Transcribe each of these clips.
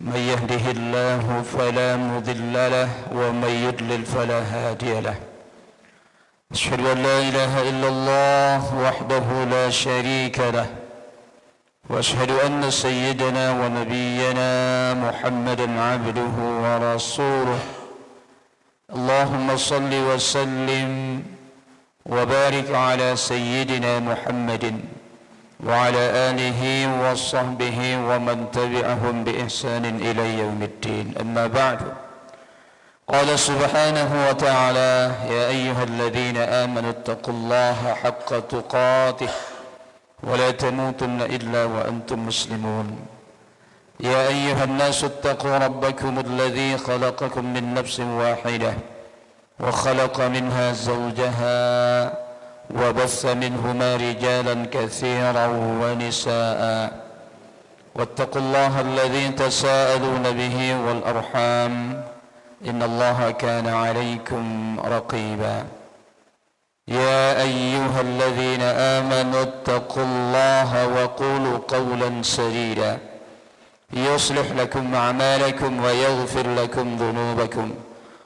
من يهده الله فلا مضل له ومن يضلل فلا هادي له. أشهد أن لا إله إلا الله وحده لا شريك له، وأشهد أن سيدنا ونبينا محمدا عبده ورسوله. اللهم صل وسلم وبارك على سيدنا محمد وعلى آله وصحبه ومن تبعهم بإحسان إلى يوم الدين. أما بعد، قال سبحانه وتعالى: يا أيها الذين آمنوا اتقوا الله حق تقاته ولا تموتن إلا وأنتم مسلمون. يا أيها الناس اتقوا ربكم الذي خلقكم من نفس واحدة وخلق منها زوجها وبث منهما رجالا كثيرا ونساء، واتقوا الله الذي تساءلون به والأرحام إن الله كان عليكم رقيبا. يا أيها الذين آمنوا اتقوا الله وقولوا قولا سديدا يصلح لكم أعمالكم ويغفر لكم ذنوبكم،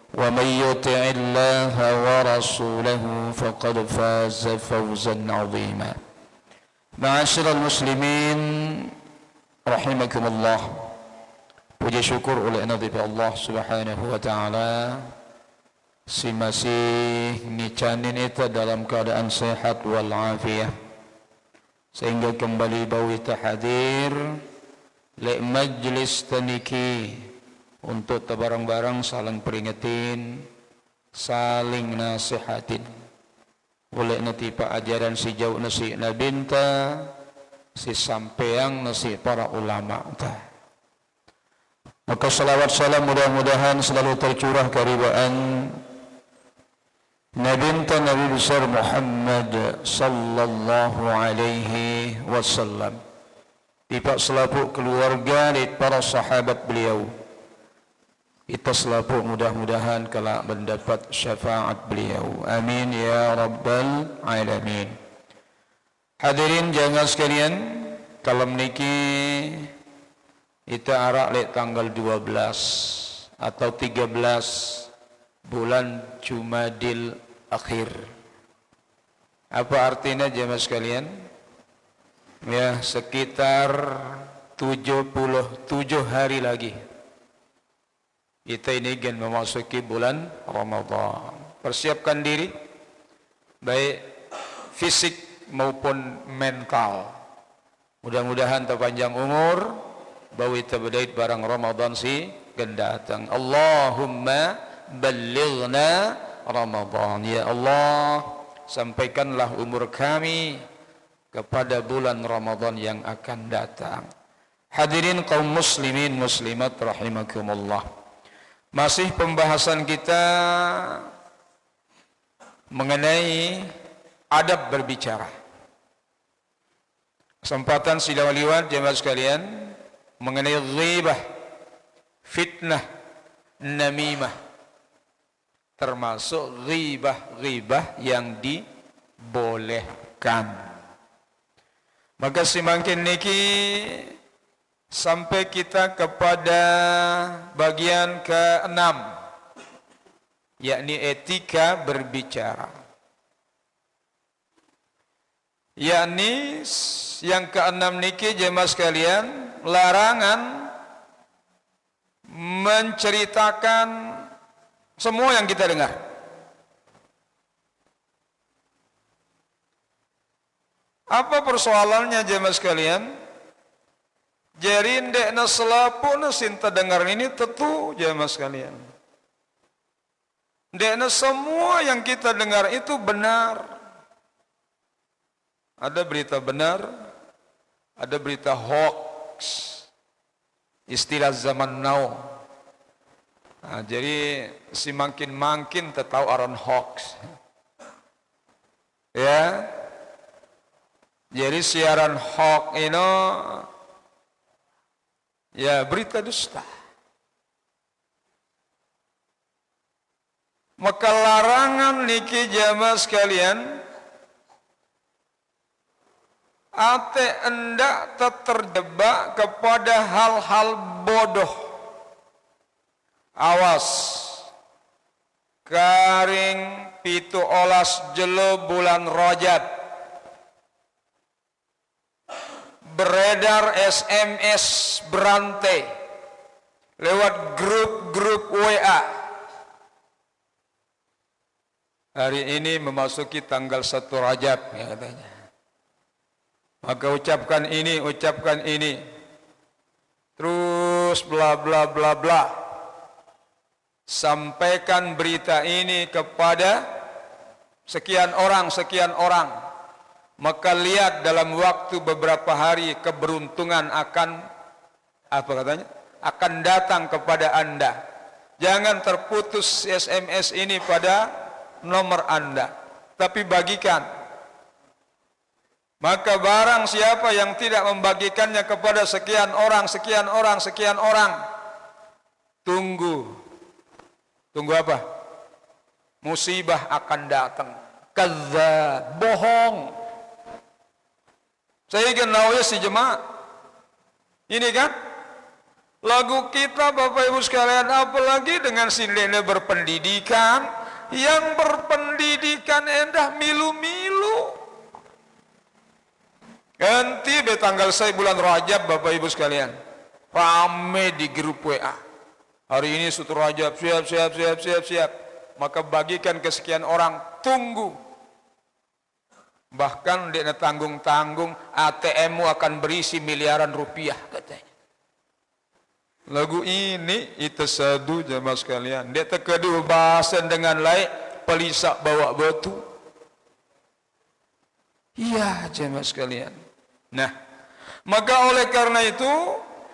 ومن يطع الله ورسوله فقد فاز فوزا عظيما. معاشر المسlimin rahimakumullah. Puji syukur oleh nabi Allah Subhanahu wa taala si masih nicanin itu dalam keadaan sehat wal afiyah, sehingga kembali bawi hadir le majlis taniki untuk barang-barang saling peringetin, saling nasihatin. Boleh nanti pak ajaran si jauh nasi nabinta, si sampeang nasi para ulama ta. Maka salawat salam mudah-mudahan selalu tercurah karibaan nabinta Nabi besar Muhammad sallallahu alaihi wasallam, di pak selapuk keluarga, di para sahabat beliau. Kita selalu mudah-mudahan kelak mendapat syafaat beliau. Amin ya rabbal alamin. Hadirin jangan sekalian, kalau meniki kita arak lek tanggal 12 atau 13 bulan Jumadil Akhir. Apa artinya jemaah sekalian? Ya, sekitar 77 hari lagi kita ini akan memasuki bulan Ramadan. Persiapkan diri, baik fisik maupun mental. Mudah-mudahan terpanjang umur, bawi terbedait barang Ramadan si gendatang. Allahumma ballighna Ramadan. Ya Allah, sampaikanlah umur kami kepada bulan Ramadan yang akan datang. Hadirin kaum muslimin muslimat rahimakumullah. Masih pembahasan kita mengenai adab berbicara. Kesempatan sudah lewat jemaah sekalian mengenai ghibah, fitnah, namimah, termasuk ghibah yang dibolehkan. Maka semakin niki sampai kita kepada bagian ke-6, yakni etika berbicara. Yakni yang ke-6 niki jemaah sekalian, larangan menceritakan semua yang kita dengar. Apa persoalannya jemaah sekalian? Jadi ndekna selapu na sinta dengar ini tentu jemaah sekalian. Ndekna semua yang kita dengar itu benar. Ada berita benar, ada berita hoax, istilah zaman now. Nah, jadi si makin tahu aran hoax. Ya. Jadi siaran hoax ini ya berita dusta. Maka larangan niki jamaah sekalian, ate endak terjebak kepada hal-hal bodoh. Awas karing 17 jelo bulan Rajab beredar SMS berantai lewat grup-grup WA. Hari ini memasuki tanggal 1 Rajab ya katanya. Maka ucapkan ini. Terus bla bla bla bla. Sampaikan berita ini kepada sekian orang. Maka lihat dalam waktu beberapa hari keberuntungan akan akan datang kepada Anda. Jangan terputus SMS ini pada nomor Anda, tapi bagikan. Maka barang siapa yang tidak membagikannya kepada sekian orang, tunggu apa? Musibah akan datang. Kadzdzab, bohong. Saya ingin tahu si jemaah. Ini kan lagu kita Bapak Ibu sekalian, apalagi dengan sindene berpendidikan, yang berpendidikan endah milu-milu. Ganti di tanggal 1 bulan Rajab Bapak Ibu sekalian, rame di grup WA. Hari ini 1 Rajab, siap. Maka bagikan ke sekian orang, tunggu. Bahkan dia tanggung-tanggung ATM-mu akan berisi miliaran rupiah katanya. Lagu ini itu sadu jemaah sekalian. Dia terkedu bahasan dengan lain pelisak bawa batu. Iya jemaah sekalian. Nah, maka oleh karena itu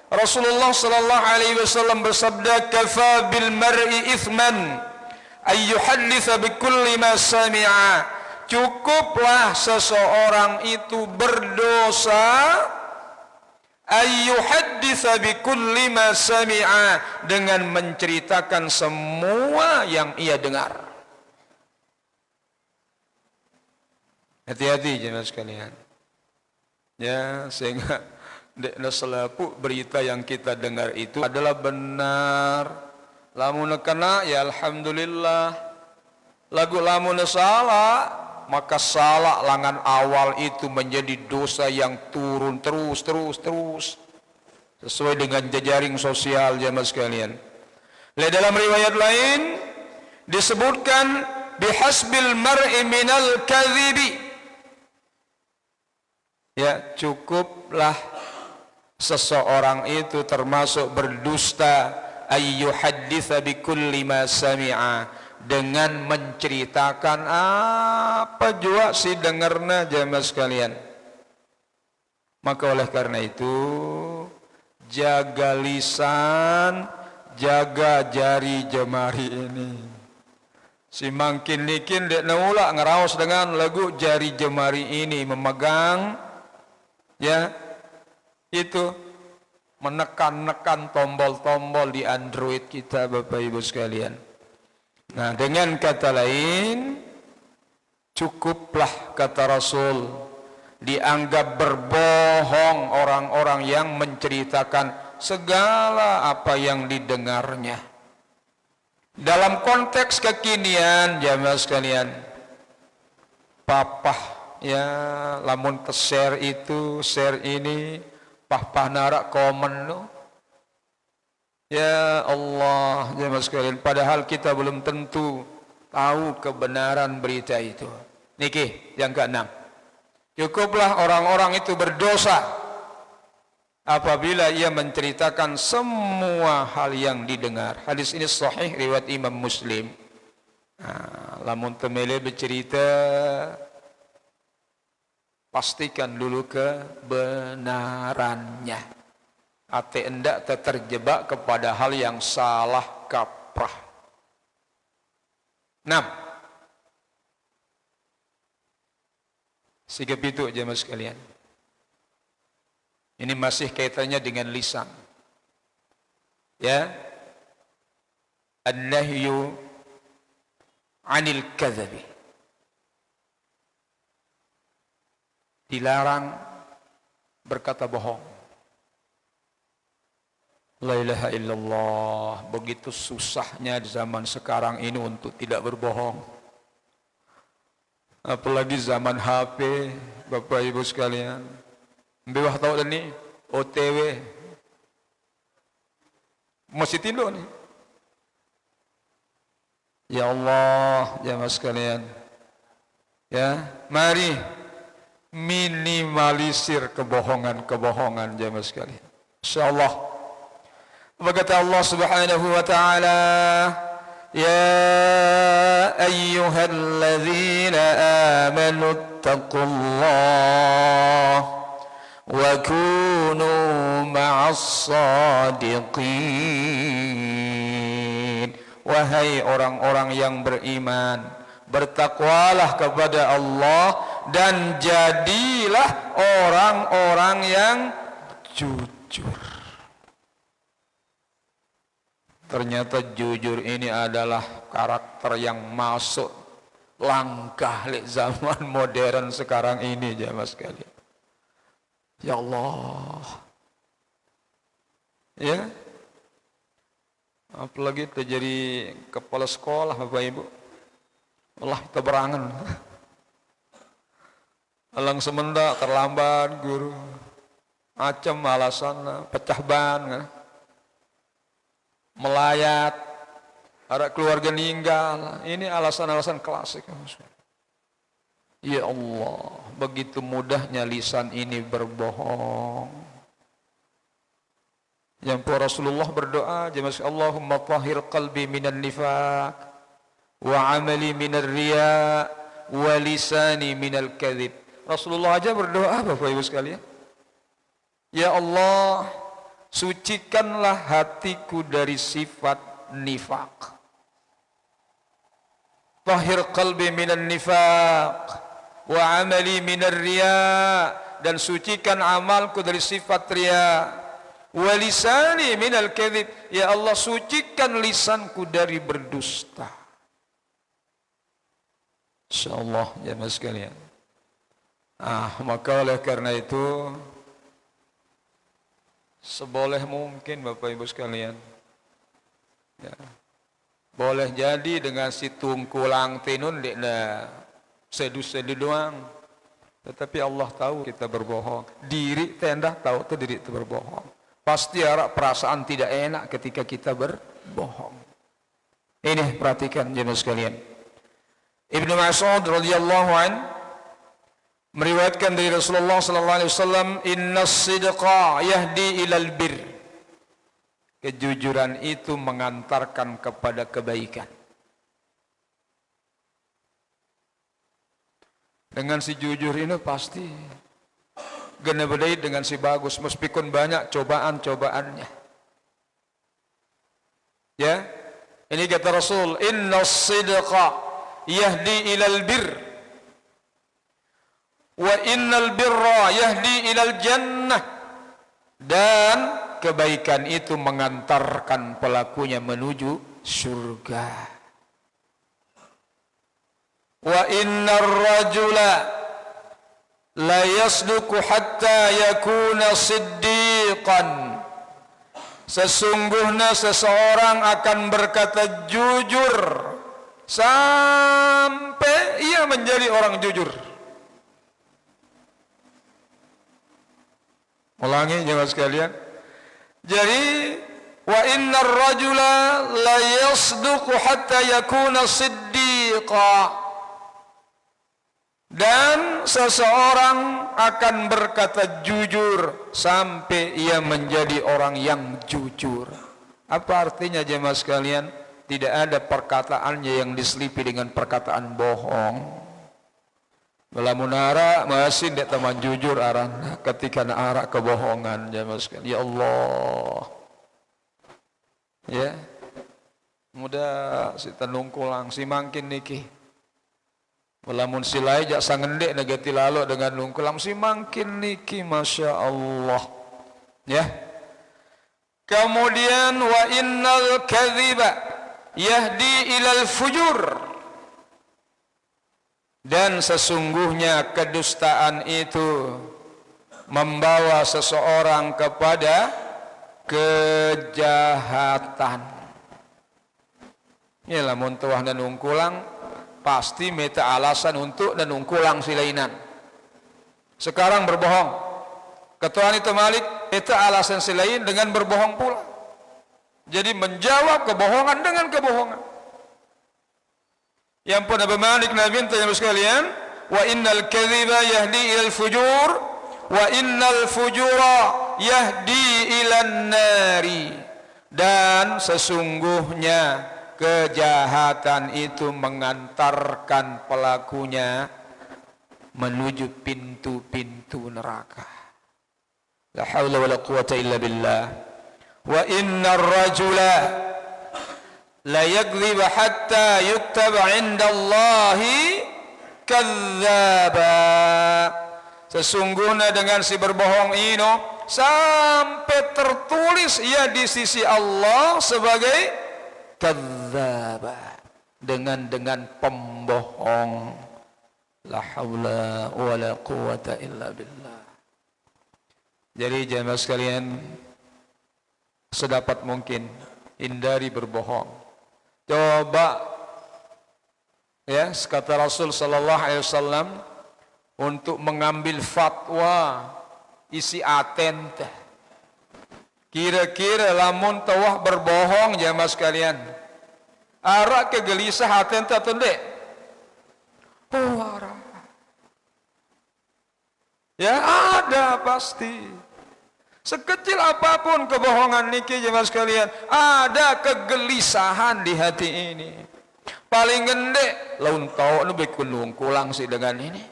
Rasulullah sallallahu alaihi wasallam bersabda, "Kafa bil mar'i ithman ay yuhadditsa bi kulli ma sami'a." Cukuplah seseorang itu berdosa ayyuhadditsa bikulli ma sami'a, dengan menceritakan semua yang ia dengar. Hati-hati jemaah sekalian. Ya, sehingga dekna selapu berita yang kita dengar itu adalah benar. Lamun kena ya alhamdulillah. Lagu lamun salah, maka salah langan awal itu menjadi dosa yang turun terus sesuai dengan jejaring sosial jemaah sekalian. Dalam riwayat lain disebutkan bihasbil mar'i minal kadhibi, ya cukuplah seseorang itu termasuk berdusta ayyuhadditsa bikulli ma sami'a, dengan menceritakan apa jua si dengarna jemaah sekalian. Maka oleh karena itu jaga lisan, jaga jari jemari ini. Si mangkin nikin dek naula ngeraos dengan lagu jari jemari ini, memegang ya itu menekan-nekan tombol-tombol di Android kita Bapak Ibu sekalian. Nah, dengan kata lain, cukuplah kata Rasul dianggap berbohong orang-orang yang menceritakan segala apa yang didengarnya. Dalam konteks kekinian jamaah sekalian, papah ya lamun share itu, share ini, papah narak komen no. Ya Allah jemaah sekalian, padahal kita belum tentu tahu kebenaran berita itu. Niki yang keenam, cukuplah orang-orang itu berdosa apabila ia menceritakan semua hal yang didengar. Hadis ini sahih riwayat Imam Muslim. Lamun temele bercerita, pastikan dulu kebenarannya. Ate endak terjebak kepada hal yang salah kaprah. 6. Sikap itu jemaah sekalian. Ini masih kaitannya dengan lisan. Ya. An-nahyu 'anil kadzabi. Dilarang berkata bohong. La ilaha illallah. Begitu susahnya di zaman sekarang ini untuk tidak berbohong. Apalagi zaman HP, Bapak Ibu sekalian. Mbah tahu ni OTW. Masih tidur nih. Ya Allah, jemaah sekalian. Ya, mari minimalisir kebohongan-kebohongan jemaah sekalian. Insyaallah. Berkata Allah Subhanahu wa taala, "Ya ayyuhalladzina amanu taqullah wa kunu ma'as sadiqin." Wahai orang-orang yang beriman, bertakwalah kepada Allah dan jadilah orang-orang yang jujur. Ternyata jujur ini adalah karakter yang masuk langkah di zaman modern sekarang ini, jemaah sekalian. Ya Allah. Ya. Apalagi terjadi kepala sekolah Bapak Ibu. Allah kita berangan. Alang semendak terlambat guru. Macam alasan pecah ban kan. Melayat, ada keluarga meninggal, ini alasan-alasan klasik. Ya Allah, begitu mudahnya lisan ini berbohong. Yang Rasulullah berdoa, Allahumma tahhir qalbi minan nifaq, wa amali minar riya, wa lisani minal kadhib. Rasulullah aja berdoa Bapak Ibu sekalian. Ya Allah, sucikanlah hatiku dari sifat nifak. Tahhir qalbi minan nifaq wa amali minar riya, dan sucikan amalku dari sifat riya. Wa lisani minal kadhib, ya Allah sucikan lisanku dari berdusta. Insyaallah jemaah sekalian. Maka oleh karena itu seboleh mungkin Bapak Ibu sekalian, ya, boleh jadi dengan si tungkulang tinun dekna sedu-sedu doang, tetapi Allah tahu kita berbohong. Diri tenda tahu tuh diri itu berbohong. Pasti ada perasaan tidak enak ketika kita berbohong. Ini perhatikan jemaah sekalian. Ibnu Mas'ud radhiyallahu anhu meriwayatkan dari Rasulullah sallallahu alaihi wasallam, "Innas sidqa yahdi ilal bir." Kejujuran itu mengantarkan kepada kebaikan. Dengan si jujur ini pasti gena bedai dengan si bagus, meskipun banyak cobaan-cobaannya. Ya, ini kata Rasul, "Innas sidqa yahdi ilal bir. Wa innal birra yahdi ilal jannah." Dan kebaikan itu mengantarkan pelakunya menuju surga. Wa innar rajula la yasduqu hatta yakuna siddiqan. Sesungguhnya seseorang akan berkata jujur sampai ia menjadi orang jujur. Ulangi jemaah sekalian. Jadi wa innar rajula la yasduqu hatta yakuna siddiqa. Dan seseorang akan berkata jujur sampai ia menjadi orang yang jujur. Apa artinya jemaah sekalian? Tidak ada perkataannya yang diselipi dengan perkataan bohong. Lamun ara masih dek teman jujur aran ketika na ara kebohongan jemaah sekalian. Ya Allah. Ya. Mudah si tenungkulang si mangkin niki. Lamun silai jak sangendek negati lalu dengan nungkulang si mangkin niki, masya Allah. Ya. Kemudian wa innal kadhiba yahdi ilal fujur. Dan sesungguhnya kedustaan itu membawa seseorang kepada kejahatan. Ya lamun teuah dan ungkulang pasti meta alasan untuk dan ungkulang silainan. Sekarang berbohong. Ketuaan itu Malik meta alasan silain dengan berbohong pula. Jadi menjawab kebohongan dengan kebohongan. Yang pun Abu Malik Nabi tanya sekalian, wa innal kadhiba yahdi ilal fujur wa innal fujura yahdi ilan nari. Dan sesungguhnya kejahatan itu mengantarkan pelakunya menuju pintu-pintu neraka. La haula wala quwata illa billah. Wa innar rajula la yakdhib hatta yuktaba 'inda Allahi kadzdzaba. Sesungguhnya dengan si berbohong ini sampai tertulis ia di sisi Allah sebagai kadzdzaba, dengan pembohong. La haula wala quwata illa billah. Jadi jemaah sekalian, sedapat mungkin hindari berbohong. Coba ya, kata Rasul sallallahu alaihi wasallam untuk mengambil fatwa isi aten teh. Kira-kira lamun tawah berbohong jemaah sekalian, ara kegelisah aten teh tunde. Oh, ara. Ya ada pasti. Sekecil apapun kebohongan niki jemaah sekalian, ada kegelisahan di hati ini. Paling gede laun tau nu bekunung kulang sih dengan ini.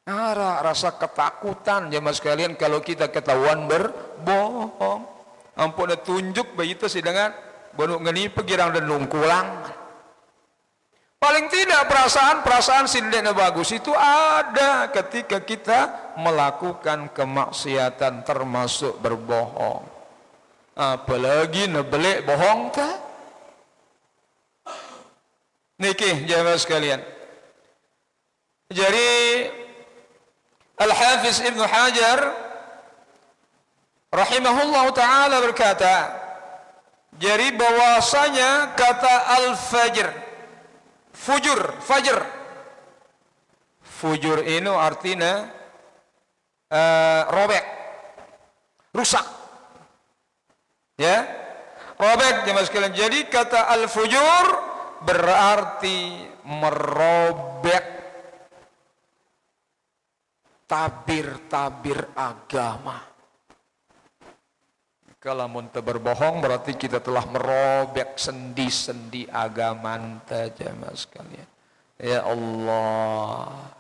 Rasa ketakutan jemaah sekalian kalau kita ketahuan berbohong. Ampun tunjuk begitu sih dengan bonu ngeni pegirang dan nungkulang. Paling tidak perasaan sindena bagus itu ada ketika kita melakukan kemaksiatan termasuk berbohong. Apalagi nebelek bohong ta? Niki jemaah sekalian. Jadi Al-Hafiz Ibnu Hajar rahimahullah taala berkata, jadi bahwasanya kata al-fajr, fujur ini artinya robek, rusak, ya, robek jemaah sekalian. Jadi kata al-fujur berarti merobek tabir-tabir agama. Kalau muntah berbohong berarti kita telah merobek sendi-sendi agama jemaah sekalian. Ya Allah.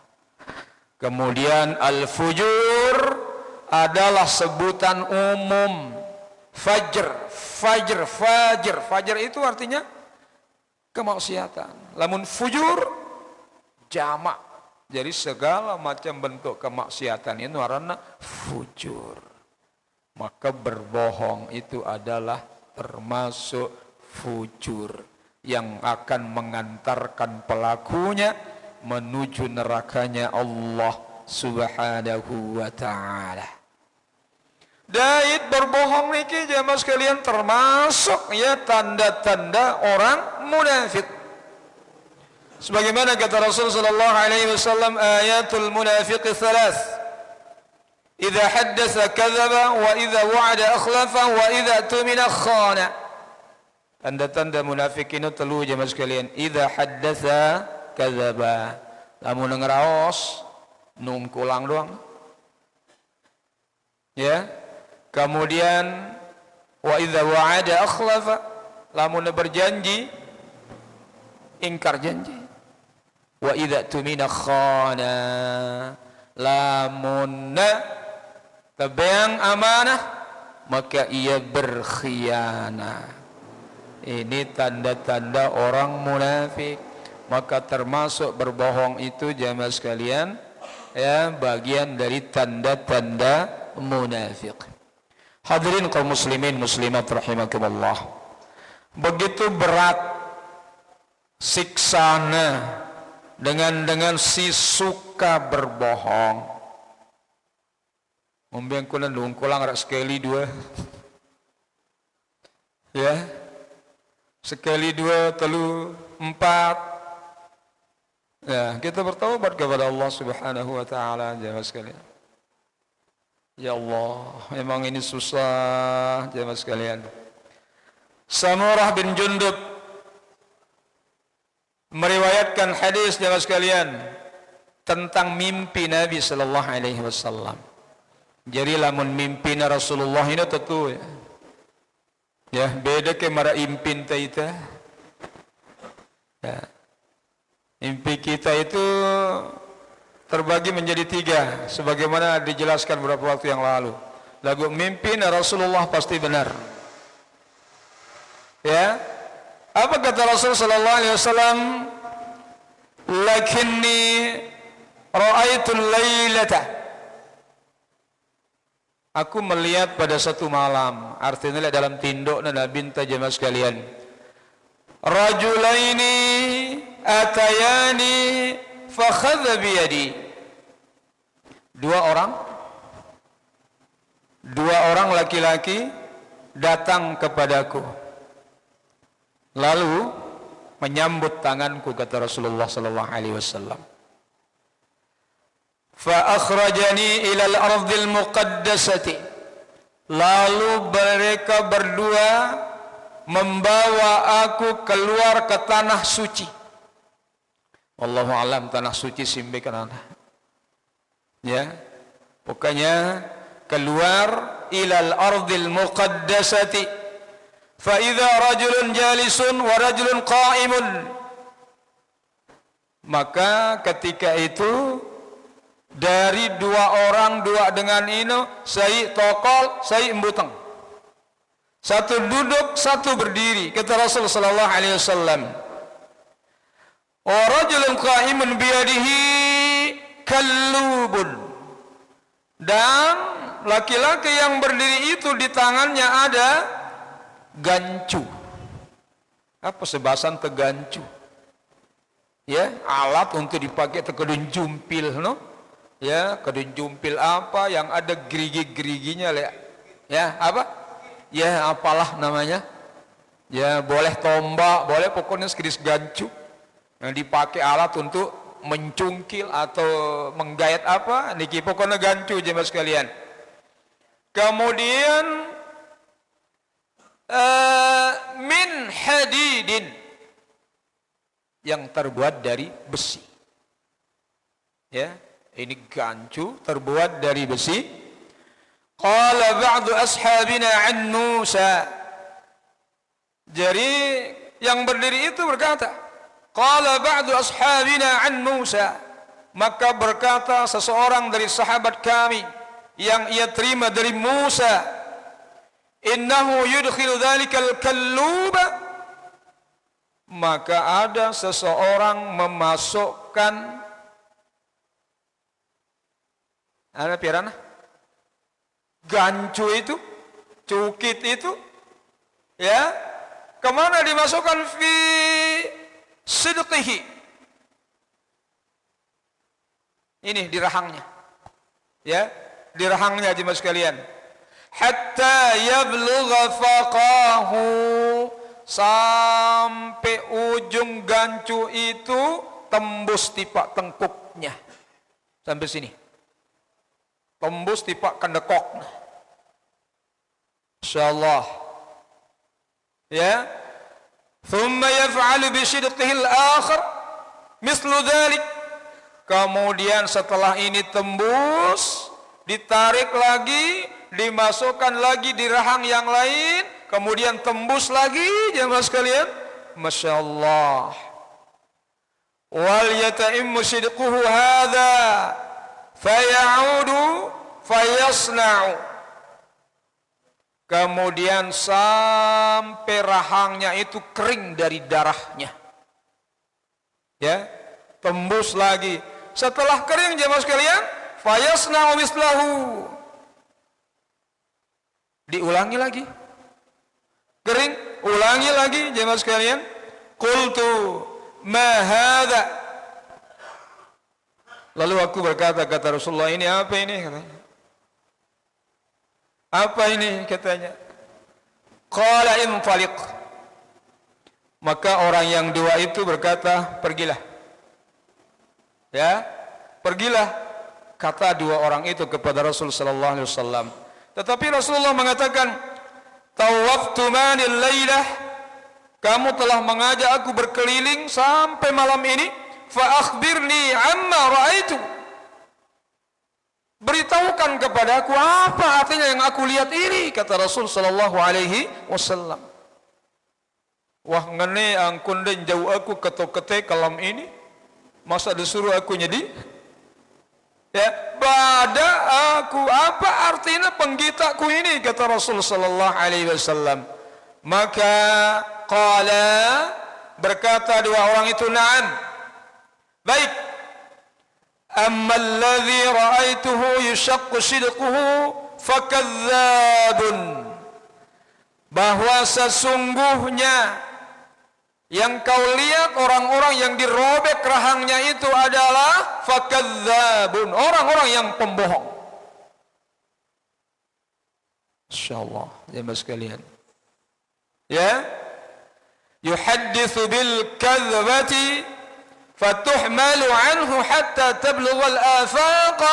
Kemudian al-fujur adalah sebutan umum. Fajr itu artinya kemaksiatan. Lamun fujur jamak. Jadi segala macam bentuk kemaksiatan itu arana fujur. Maka berbohong itu adalah termasuk fujur yang akan mengantarkan pelakunya menuju nerakanya Allah Subhanahu wa ta'ala. Dait berbohong niki jemaah sekalian termasuk ya tanda-tanda orang munafik. Sebagaimana kata Rasul sallallahu alaihi wasallam, ayatul munafiq thalath. Idza haddatsa kadzaba wa idza wa'ada akhlafa wa idza tumina khana. Tanda-tanda munafik ini telu jemaah sekalian. Idza haddatsa kadzaba. Lamun ngeraos nungkulang doang. Ya. Kemudian wa idza wa'ada akhlafa. Lamun berjanji ingkar janji. Wa idza tumina khana. Lamun tebeang amanah maka ia berkhianat. Ini tanda-tanda orang munafik. Maka termasuk berbohong itu jemaah sekalian ya bagian dari tanda-tanda munafik. Hadirin kaum muslimin muslimat rahimakumullah. Begitu berat siksana dengan si suka berbohong. Ngombe kunan lungkulang rak sekali dua. Ya. Sekali dua, telu, empat. Ya, kita bertaubat kepada Allah Subhanahu wa taala jemaah sekalian. Ya Allah, memang ini susah jemaah sekalian. Samurah bin Jundub meriwayatkan hadis jemaah sekalian tentang mimpi Nabi sallallahu alaihi wasallam. Jadi lamun mimpi Rasulullah ini tentu ya beda ke mara impin kita. Ya. Mimpi kita itu terbagi menjadi tiga, sebagaimana dijelaskan beberapa waktu yang lalu. Lagu mimpi Rasulullah pasti benar. Ya, apa kata Rasul sallallahu alaihi wasallam? Lakinni ra'aitul lailata. Aku melihat pada satu malam, artinya dalam tinduk Nabi jemaah sekalian. Rajulaini atayani fakhadha biyadi. Dua orang laki-laki datang kepadaku. Lalu menyambut tanganku, kata Rasulullah sallallahu alaihi wasallam. Fa akhrajani ila al-ardhil muqaddasati. Lalu mereka berdua membawa aku keluar ke tanah suci. Wallahu alam tanah suci simbe kanana. Ya. Pokoknya keluar ilal ardil muqaddasati. Fa idza rajulun jalisun wa rajulun qa'imun. Maka ketika itu dari dua orang, dua dengan ini, saya tokol, saya embuteng. Satu duduk, satu berdiri. Kata Rasul sallallahu alaihi wasallam. Wa rajulun qa'imun biyadihi kallubun. Dan laki-laki yang berdiri itu di tangannya ada gancu. Apa sebasan tegancu? Ya, alat untuk dipakai terkedun jumpil, no? Ya, kedun jumpil apa yang ada gerigi-geriginya, ya, apa? Ya, apalah namanya? Ya, boleh tombak, boleh pokoknya sekedis gancu yang dipakai alat untuk mencungkil atau menggayat apa? Niki pokoknya gancu jemaah sekalian. Kemudian min hadidin, yang terbuat dari besi. Ya, ini gancu terbuat dari besi. Qala ba'du ashabina an Musa. Jadi yang berdiri itu berkata, qala ba'du ashabina an Musa. Maka berkata seseorang dari sahabat kami yang ia terima dari Musa, innahu yudkhilu dhalikal kalluba. Maka ada seseorang memasukkan ada pirana gancu itu, cukit itu, ya, kemana dimasukkan? Fi sidqihi, ini di rahangnya, ya, di rahangnya jemaah sekalian. Hatta yablugha faqahu, sampai ujung gancu itu tembus tipak tengkuknya sampai sini. Tembus tipak kendekok. Insyaallah. Ya. Thumma yaf'alu bi shidqihi al-akhar mislu dhalik. Kemudian setelah ini tembus, ditarik lagi, dimasukkan lagi di rahang yang lain, kemudian tembus lagi jemaah sekalian. Masyaallah. Wal yata'immu shidquhu hadza fayaudu fayasna'u. Kemudian sampai rahangnya itu kering dari darahnya, ya, tembus lagi. Setelah kering jemaah sekalian, fayasna'u mislahu, diulangi lagi, kering, ulangi lagi jemaah sekalian. Qultu ma hadza. Lalu aku berkata, kata Rasulullah, ini apa ini? Katanya. Apa ini katanya? Qala infaliq. Maka orang yang dua itu berkata, pergilah. Ya, pergilah, kata dua orang itu kepada Rasul sallallahu alaihi wasallam. Tetapi Rasulullah mengatakan, tawaftumanil lailah, kamu telah mengajak aku berkeliling sampai malam ini, fa akhbirni amma raaitu. Beritahukan kepada aku apa artinya yang aku lihat ini, kata Rasul sallallahu alaihi wasallam. Wah ngene angkun den jauh aku ketok-ketek kalam ini, masa disuruh aku nyedi? Ya, bada aku, apa artinya penggitaku ini, kata Rasul sallallahu alaihi wasallam. Maka qala, berkata dua orang itu, na'am, baik. Amma alladhi ra'aituhu yushaqqu sidquhu fakadzdzabun. Bahwa sesungguhnya yang kau lihat orang-orang yang dirobek rahangnya itu adalah fakadzdzabun, orang-orang yang pembohong. Insyaallah, jemaah sekalian. Ya, yuhadditsu bil kadzbati fatuhmalu anhu hatta tablugha al-afaq.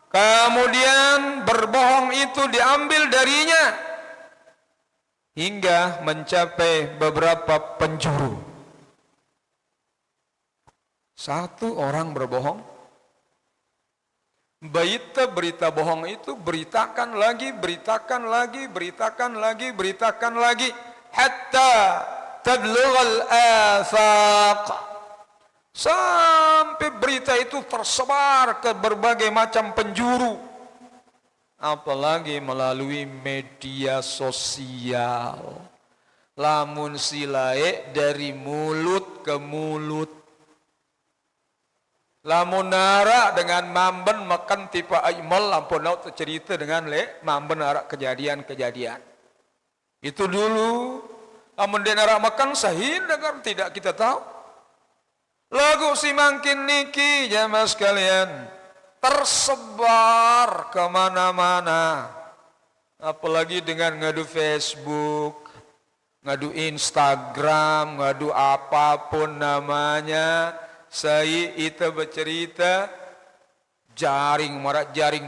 Kemudian berbohong itu diambil darinya hingga mencapai beberapa penjuru. Satu orang berbohong, berita bohong itu beritakan lagi, beritakan lagi, hatta tablughal afaq, sampai berita itu tersebar ke berbagai macam penjuru. Apalagi melalui media sosial. Lamun silae dari mulut ke mulut. Lamun nara dengan mamben makan tipe aimal, lampun naut cerita dengan mamben nara kejadian-kejadian. Itu dulu. Lamun dia nara makan sahin dengan tidak kita tahu. Lagu si mangkin niki jamaah sekalian, tersebar kemana-mana. Apalagi dengan ngadu Facebook, ngadu Instagram, ngadu apapun namanya. Saya itu bercerita jaring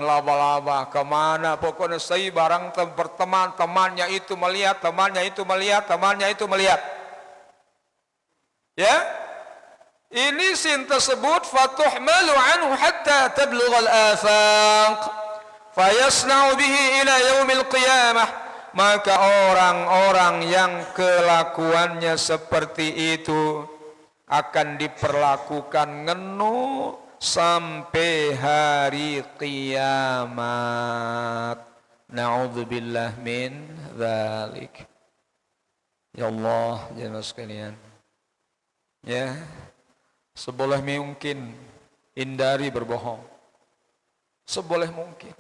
laba-laba kemana. Pokoknya saya barang berteman, temannya itu melihat. Ya, ini sin tersebut fatuhmalu anhu hatta tablughal afaq fayasna'u bihi ila yaumil qiyamah. Maka orang-orang yang kelakuannya seperti itu akan diperlakukan ngenu sampai hari kiamat. Na'udzubillah min dzalik. Ya Allah, jemaah sekalian. Ya, seboleh mungkin hindari berbohong. Seboleh mungkin.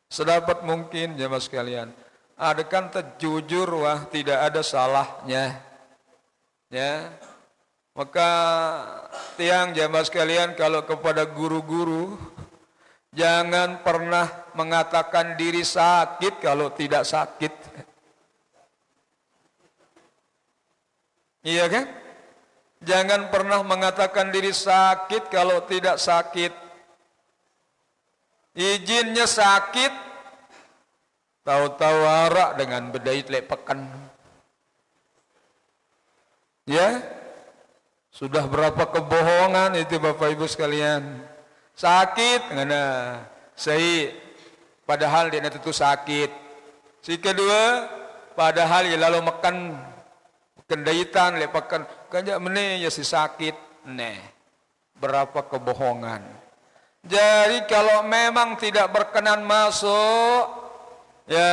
Sedapat mungkin jemaah sekalian. Adakan terjujur wah tidak ada salahnya. Ya. Maka tiang jemaah sekalian, kalau kepada guru-guru jangan pernah mengatakan diri sakit kalau tidak sakit. Iya kan? Jangan pernah mengatakan diri sakit kalau tidak sakit. Izinnya sakit, tahu-tahu arak dengan bedait lepekan. Ya, sudah berapa kebohongan itu Bapak Ibu sekalian. Sakit, ngana saya padahal dia itu sakit. Si kedua, padahal ya lalu makan kendaitan lepakan kanjak mene ya si sakit. Neh, berapa kebohongan. Jadi kalau memang tidak berkenan masuk, ya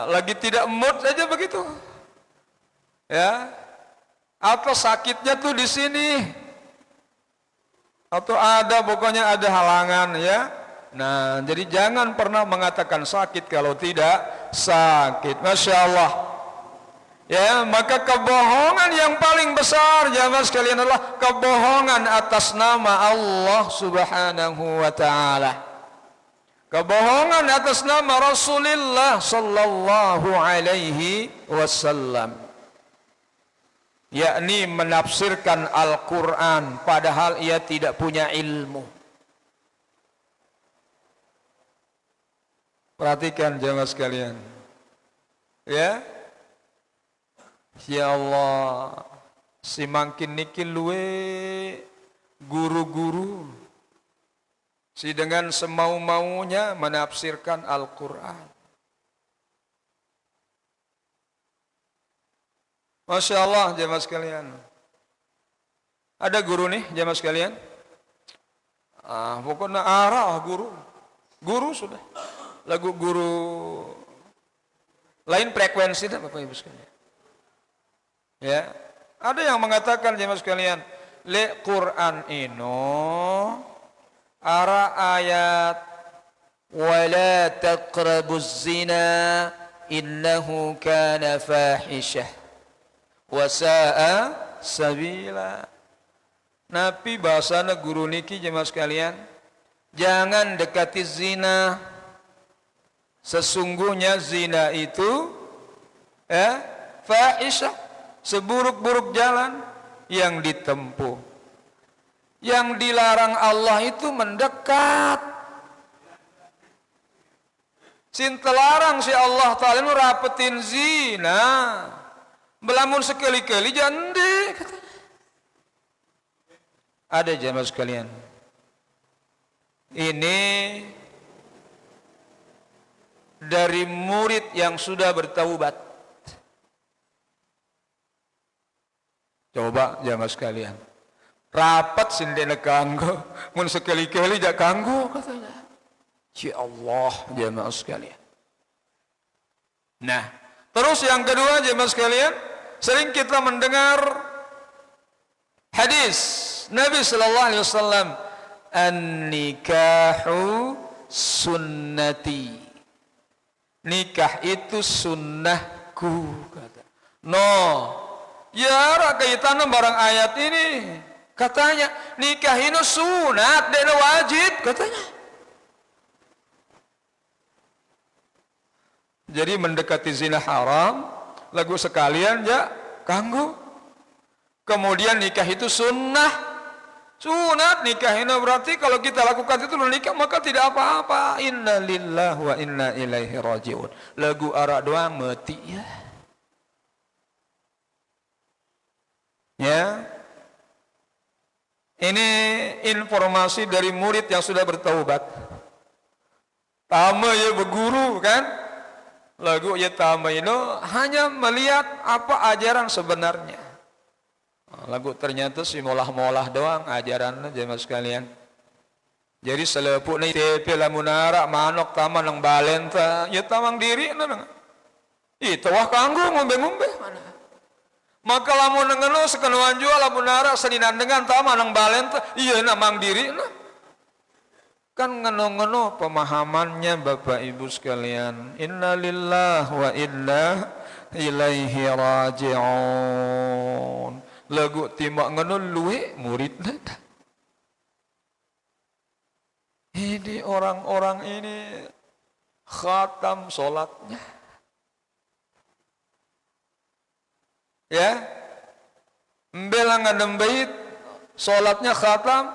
lagi tidak mood saja begitu. Ya. Atau sakitnya tuh di sini, atau ada pokoknya ada halangan ya. Nah, jadi jangan pernah mengatakan sakit kalau tidak sakit. Masya Allah. Ya, maka kebohongan yang paling besar jamaah sekalian adalah kebohongan atas nama Allah Subhanahu wa taala. kebohongan atas nama Rasulullah sallallahu alaihi wasallam, yakni menafsirkan Al-Quran padahal ia tidak punya ilmu. Perhatikan jemaah sekalian, ya Allah, si mangkin niki luwe guru-guru si dengan semau-maunya menafsirkan Al-Quran. Masya Allah jemaah sekalian. Ada guru nih jemaah sekalian. Pokoknya arah guru sudah. Lagu guru lain frekuensi dah Bapak Ibu sekalian. Ya, ada yang mengatakan jemaah sekalian, le Quran ino ara ayat wala taqrabuz zina innahu kana fahishah wa sa'a sabila. Nabi bahasana guru niki jemaah sekalian, jangan dekati zina. Sesungguhnya zina itu fahisyah, seburuk-buruk jalan yang ditempuh. Yang dilarang Allah itu mendekat. Sintelarang si Allah Ta'ala nu rapetin zina. Belamun sekali-kali jande katanya. Ada jemaah sekalian. Ini dari murid yang sudah bertaubat. Coba jamaah sekalian, rapat sindene kanggo, mun sekali-kali jak kanggo katanya. Ya Allah jamaah sekalian. Nah, terus yang kedua jamaah sekalian, sering kita mendengar hadis Nabi sallallahu alaihi wasallam, an-nikahu sunnati. Nikah itu sunnahku kata. No, ya kaitannya barang ayat ini. Katanya nikah itu sunat dan wajib katanya. Jadi mendekati zina haram, lagu sekalian ya kanggo. Kemudian nikah itu sunnah. Sunat nikah ini berarti kalau kita lakukan itu nikah maka tidak apa-apa. Inna lillahi wa inna ilaihi raji'un. Lagu arak doang mati ya. Ya. Ini informasi dari murid yang sudah bertaubat. Tama ya berguru kan? Lagu ya tama ini hanya melihat apa ajaran sebenarnya. Lagu ternyata si molah-molah doang ajarannya jemaah sekalian. Jadi selepuk ni tepe lamun arak manok taman nang balen ta ya tamang diri na. Itu wah kanggo ngombe-ngombe mana. Maka lamun ngeno sekenuan jual lamun arak seninan dengan taman nang balen ta iya namang diri na. Kan ngeno-ngeno pemahamannya Bapak Ibu sekalian. Inna lillahi wa inna ilaihi raji'un. Lagu timbak ngono luwe muridna. Ini orang-orang ini khatam solatnya. Ya. Mbelang ngadem bait solatnya khatam.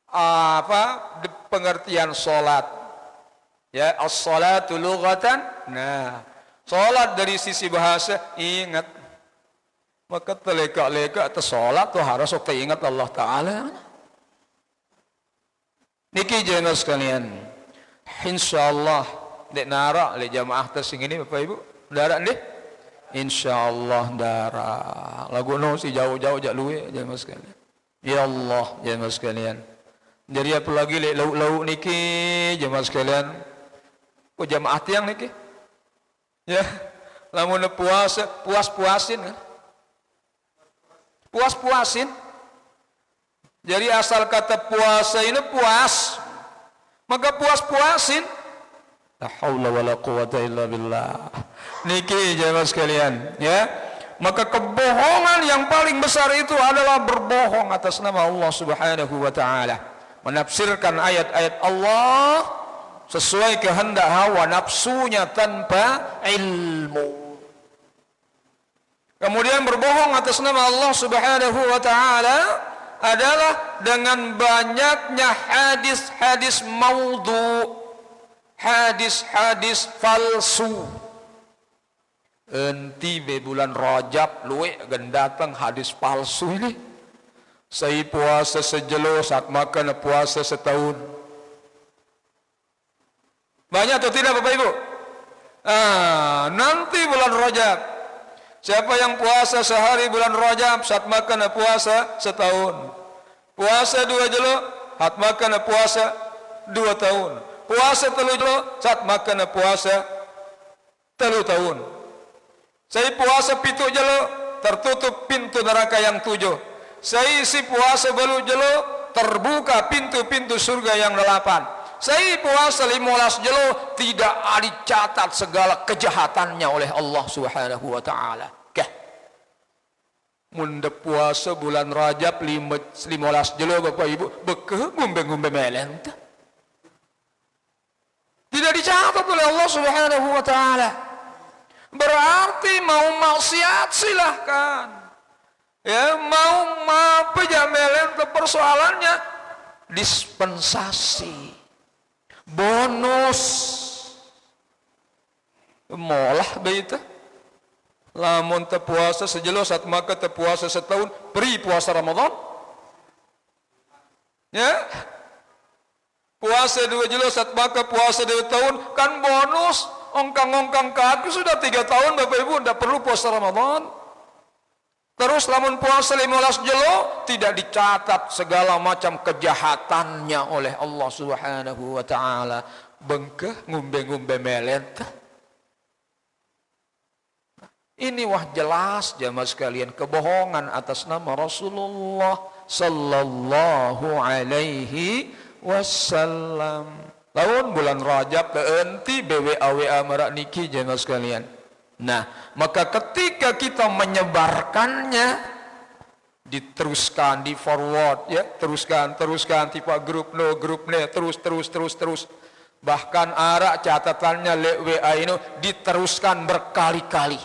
Apa pengertian solat? Ya, as-salatu lughatan. Nah, solat dari sisi bahasa ingat. Maka teleka-leka atau sholat tuh harus kita ingat Allah Ta'ala. Niki jemaah sekalian, insyaallah dek nara le jamaah tersing ini Bapak Ibu darat deh, insyaallah darat. Lagu no si jauh-jauh jak luwe jemaah sekalian. Ya Allah jemaah sekalian. Jadi apa lagi le lauk-lauk niki jemaah sekalian. Kok jamaah tiang niki? Ya, lamun puasa puas-puasin kan? Puas-puasin. Jadi asal kata puasa ini puas, maka puas-puasin. La haula wala quwata illa billah. Niki jemaah sekalian, ya. Maka kebohongan yang paling besar itu adalah berbohong atas nama Allah Subhanahu wa taala. menafsirkan ayat-ayat Allah sesuai kehendak hawa nafsunya tanpa ilmu. Kemudian berbohong atas nama Allah Subhanahu wa taala adalah dengan banyaknya hadis-hadis maudhu, hadis-hadis palsu. Enti be bulan Rajab luwe gendatang hadis palsu ini. Saya puasa sejelo saat makan puasa setahun. Banyak atau tidak Bapak Ibu? Nanti bulan Rajab, siapa yang puasa sehari bulan Rajab saat makan puasa setahun. Puasa 2 jelo saat makan puasa 2 tahun. Puasa 3 jelo saat makan puasa 3 tahun. Saya puasa 7 jelo tertutup pintu neraka yang 7. Saya isi puasa 8 jelo terbuka pintu-pintu surga yang 8. Saya puasa 15 jelo tidak dicatat segala kejahatannya oleh Allah Subhanahu wa taala. Munda puasa bulan Rajab 15 jelo Bapak Ibu beke ngumbe-ngumbe melen. Tidak dicatat oleh Allah Subhanahu wa taala. Berarti mau maksiat silahkan. Ya, mau apa jamelen persoalannya dispensasi. Bonus. Molah beita. Lamun teu puasa sejelo saat maka teu puasa setahun, beri puasa Ramadan. Ya. Puasa 2 jelo saat maka puasa 2 tahun kan bonus. Ongkang-ongkang kaki sudah 3 tahun Bapak Ibu tidak perlu puasa Ramadan. Terus lamun puasa 15 jelo tidak dicatat segala macam kejahatannya oleh Allah Subhanahu wa taala. Bengkeh ngumbe-ngumbe melet. Ini wah jelas jamaah sekalian kebohongan atas nama Rasulullah sallallahu alaihi wasallam. Lawan bulan Rajab enti BWA merak niki jemaah sekalian. Nah, maka ketika kita menyebarkannya diteruskan, di forward ya, teruskan tipe grup ne terus. Bahkan arak catatannya le WA ini diteruskan berkali-kali.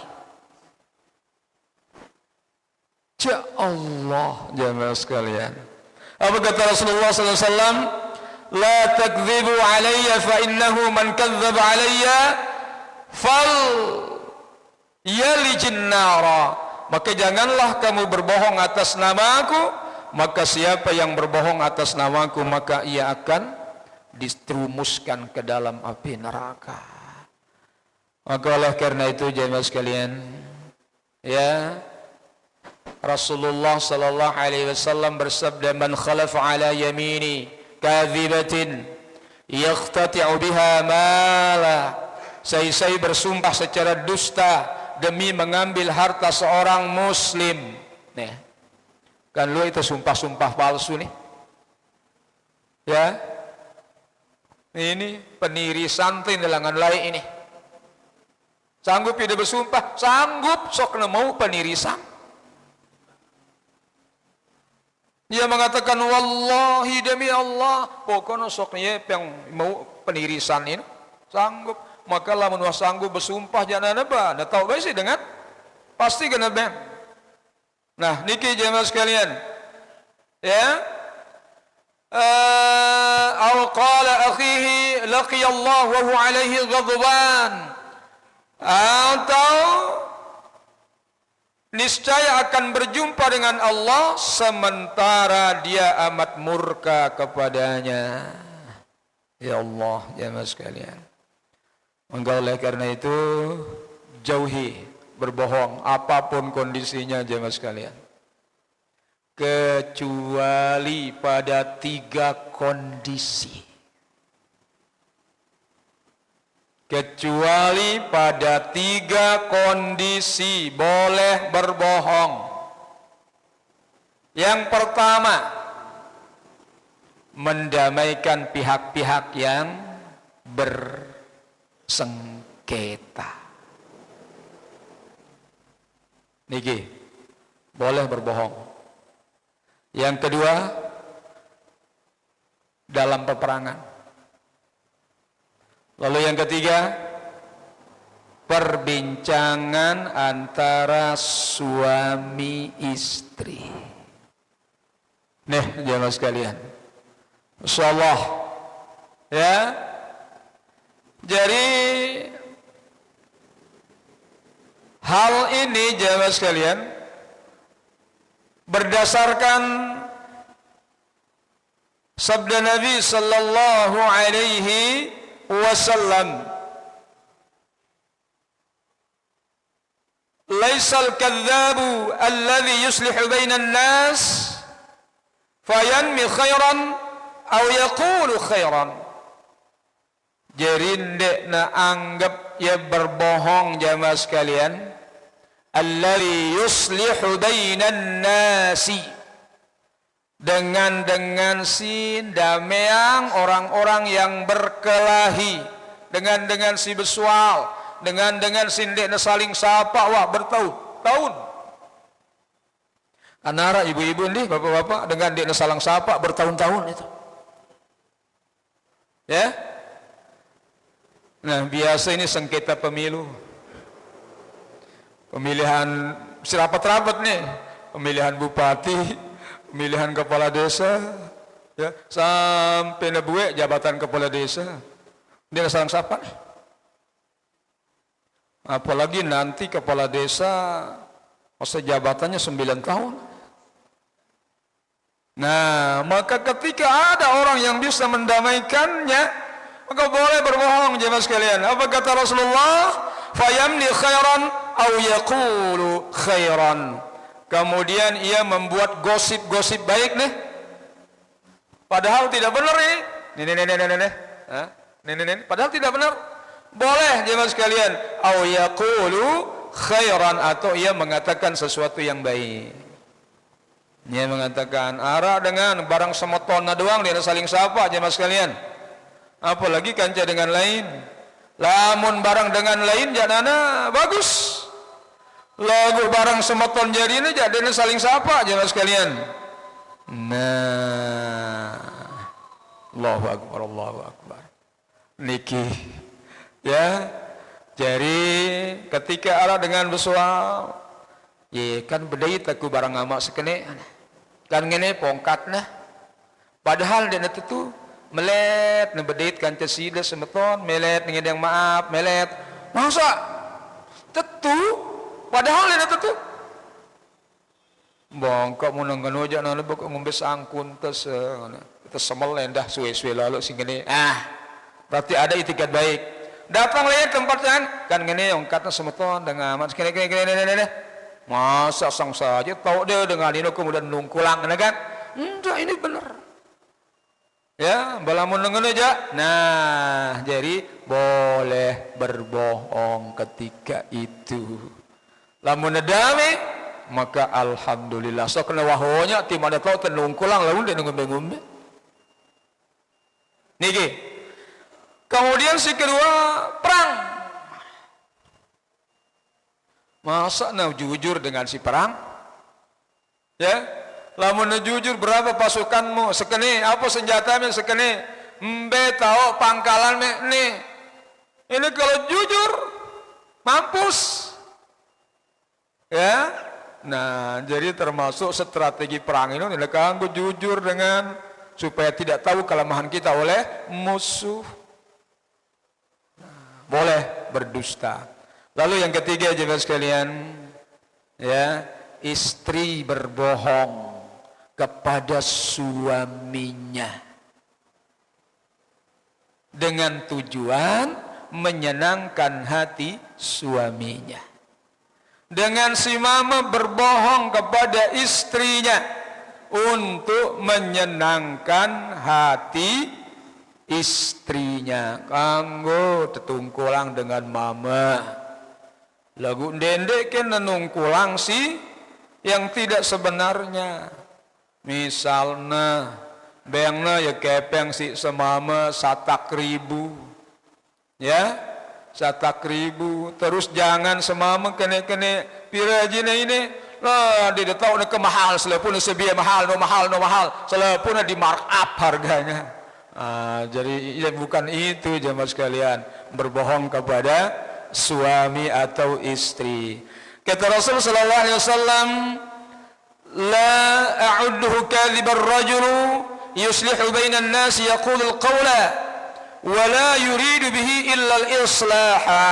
Ya Allah jemaah sekalian. Apa kata Rasulullah sallallahu alaihi wasallam? La takdzibu alayya fa innahu man kadzdzaba alayya fal yalijin nara. Maka janganlah kamu berbohong atas namaku, maka siapa yang berbohong atas namaku maka ia akan distrumuskan ke dalam api neraka. Maka oleh karena itu jemaah sekalian, ya Rasulullah sallallahu alaihi wasallam bersabda, man khalafa ala yamini kadhibatin yaqtati'u biha mala. Saya bersumpah secara dusta demi mengambil harta seorang muslim. Nih. Kan lu itu sumpah-sumpah palsu nih. Ya. Ini penirisan tin delangan lain ini. Sanggup tidak bersumpah? Sanggup sok mau penirisan. Dia mengatakan wallahi demi Allah pokoknya soknya yang mau penirisan ini sanggup. Maka lamun wah sanggup bersumpah jangan apa dah tahu baik sih dengan pasti kena bem. Nah niki jemaah sekalian ya aw qala akhihi laqiyallahu wa huwa alaihi ghadban, atau niscaya akan berjumpa dengan Allah sementara dia amat murka kepadanya. Ya Allah, jemaah sekalian. Maka oleh karena itu jauhi berbohong apapun kondisinya jemaah sekalian. Kecuali pada 3 kondisi. Kecuali pada 3 kondisi boleh berbohong. Yang pertama, mendamaikan pihak-pihak yang bersengketa. Niki, boleh berbohong. Yang kedua, dalam peperangan. Lalu yang ketiga, perbincangan antara suami istri. Nih jemaah sekalian, insyaallah ya. Jadi hal ini jemaah sekalian berdasarkan sabda Nabi sallallahu alaihi wasallam, laisal kadzabu alladhi yuslihu bainan nas fayanmi khairan aw yaqulu khairan. Jadi ndekna anggap ya berbohong jamaah sekalian, alladhi yuslihu bainan nasi, dengan si dameang orang-orang yang berkelahi, dengan si besual, dengan si ndekna saling sapa wah bertahun-tahun. Anara ibu-ibu nih, bapak-bapak dengan ndekna saling sapa bertahun-tahun itu. Ya. Nah, biasa ini sengketa pemilu. Pemilihan serapat-rapat nih, pemilihan bupati, pemilihan kepala desa, ya, sampai nebuwe jabatan kepala desa. Dia saling sapa. Apalagi nanti kepala desa masa jabatannya 9 tahun. Nah, maka ketika ada orang yang bisa mendamaikannya, maka boleh berbohong jemaah sekalian. Apa kata Rasulullah? Fayamli khairan aw yaqulu khairan. Kemudian ia membuat gosip-gosip baik nih, padahal tidak benar nih. Nih. Padahal tidak benar. Boleh jemaah sekalian. Aw yaqulu khairan, atau ia mengatakan sesuatu yang baik. Dia mengatakan arah dengan barang semotona doang dia saling sapa jemaah sekalian. Apalagi kanca dengan lain. Lamun barang dengan lain janana bagus. Lagu barang semoton jadi ini jadi saling sapa jemaah sekalian. Nah, Allahu akbar, Allahu akbar. Niki ya. Jadi ketika arah dengan bersual, ya kan bedait aku barang amak sekene. Kan ngene pongkatna. Padahal dia itu melet nebedit kan cesida semeton melet dengan yang maaf melet masa tetu padahal dia tetu bongkok mun nganu aja nana bok ngombe sangkun tes semel lendah suwe-suwe lalu sing gini berarti ada itikat baik datang lihat tempatnya kan gini yang kata semeton dengan amat kene masa sang saja tahu dia dengan ini kemudian nungkulang kan enggak ini benar. Ya, balamun dengan aja. Nah, jadi boleh berbohong ketika itu. Lamun nedame, maka alhamdulillah. So kena wahonya ti mana tahu tenungkulang lamun dia ngombe-ngombe. Niki. Kemudian si kedua perang. Masa nah jujur dengan si perang? Ya. Lamun jujur berapa pasukanmu sekene apa senjatanya sekene mbe tahu pangkalan me nih ini kalau jujur mampus ya. Nah jadi termasuk strategi perang ini kanggo jujur dengan supaya tidak tahu kelemahan kita oleh musuh. Boleh berdusta. Lalu yang ketiga jemaah sekalian ya, istri berbohong kepada suaminya dengan tujuan menyenangkan hati suaminya. Dengan si mama berbohong kepada istrinya untuk menyenangkan hati istrinya. Kanggo tetungkulang dengan mama. Lagu ndendek kan nenungkulang si yang tidak sebenarnya. Misalnya bengna ya kepeng si semama 100.000 ya 100.000 terus jangan semama kene pirajina ini lah dia tahu nak mahal selepun sebiaya mahal no mahal selepun di mark up harganya Jadi ya bukan itu jemaah sekalian, berbohong kepada suami atau istri. Kata Rasul sallallahu alaihi wasallam, la a'udduhu kadhibar rajulu yuslihu bainan nas yaqulu al-qawla wa la yuridu bihi illa al-islaha.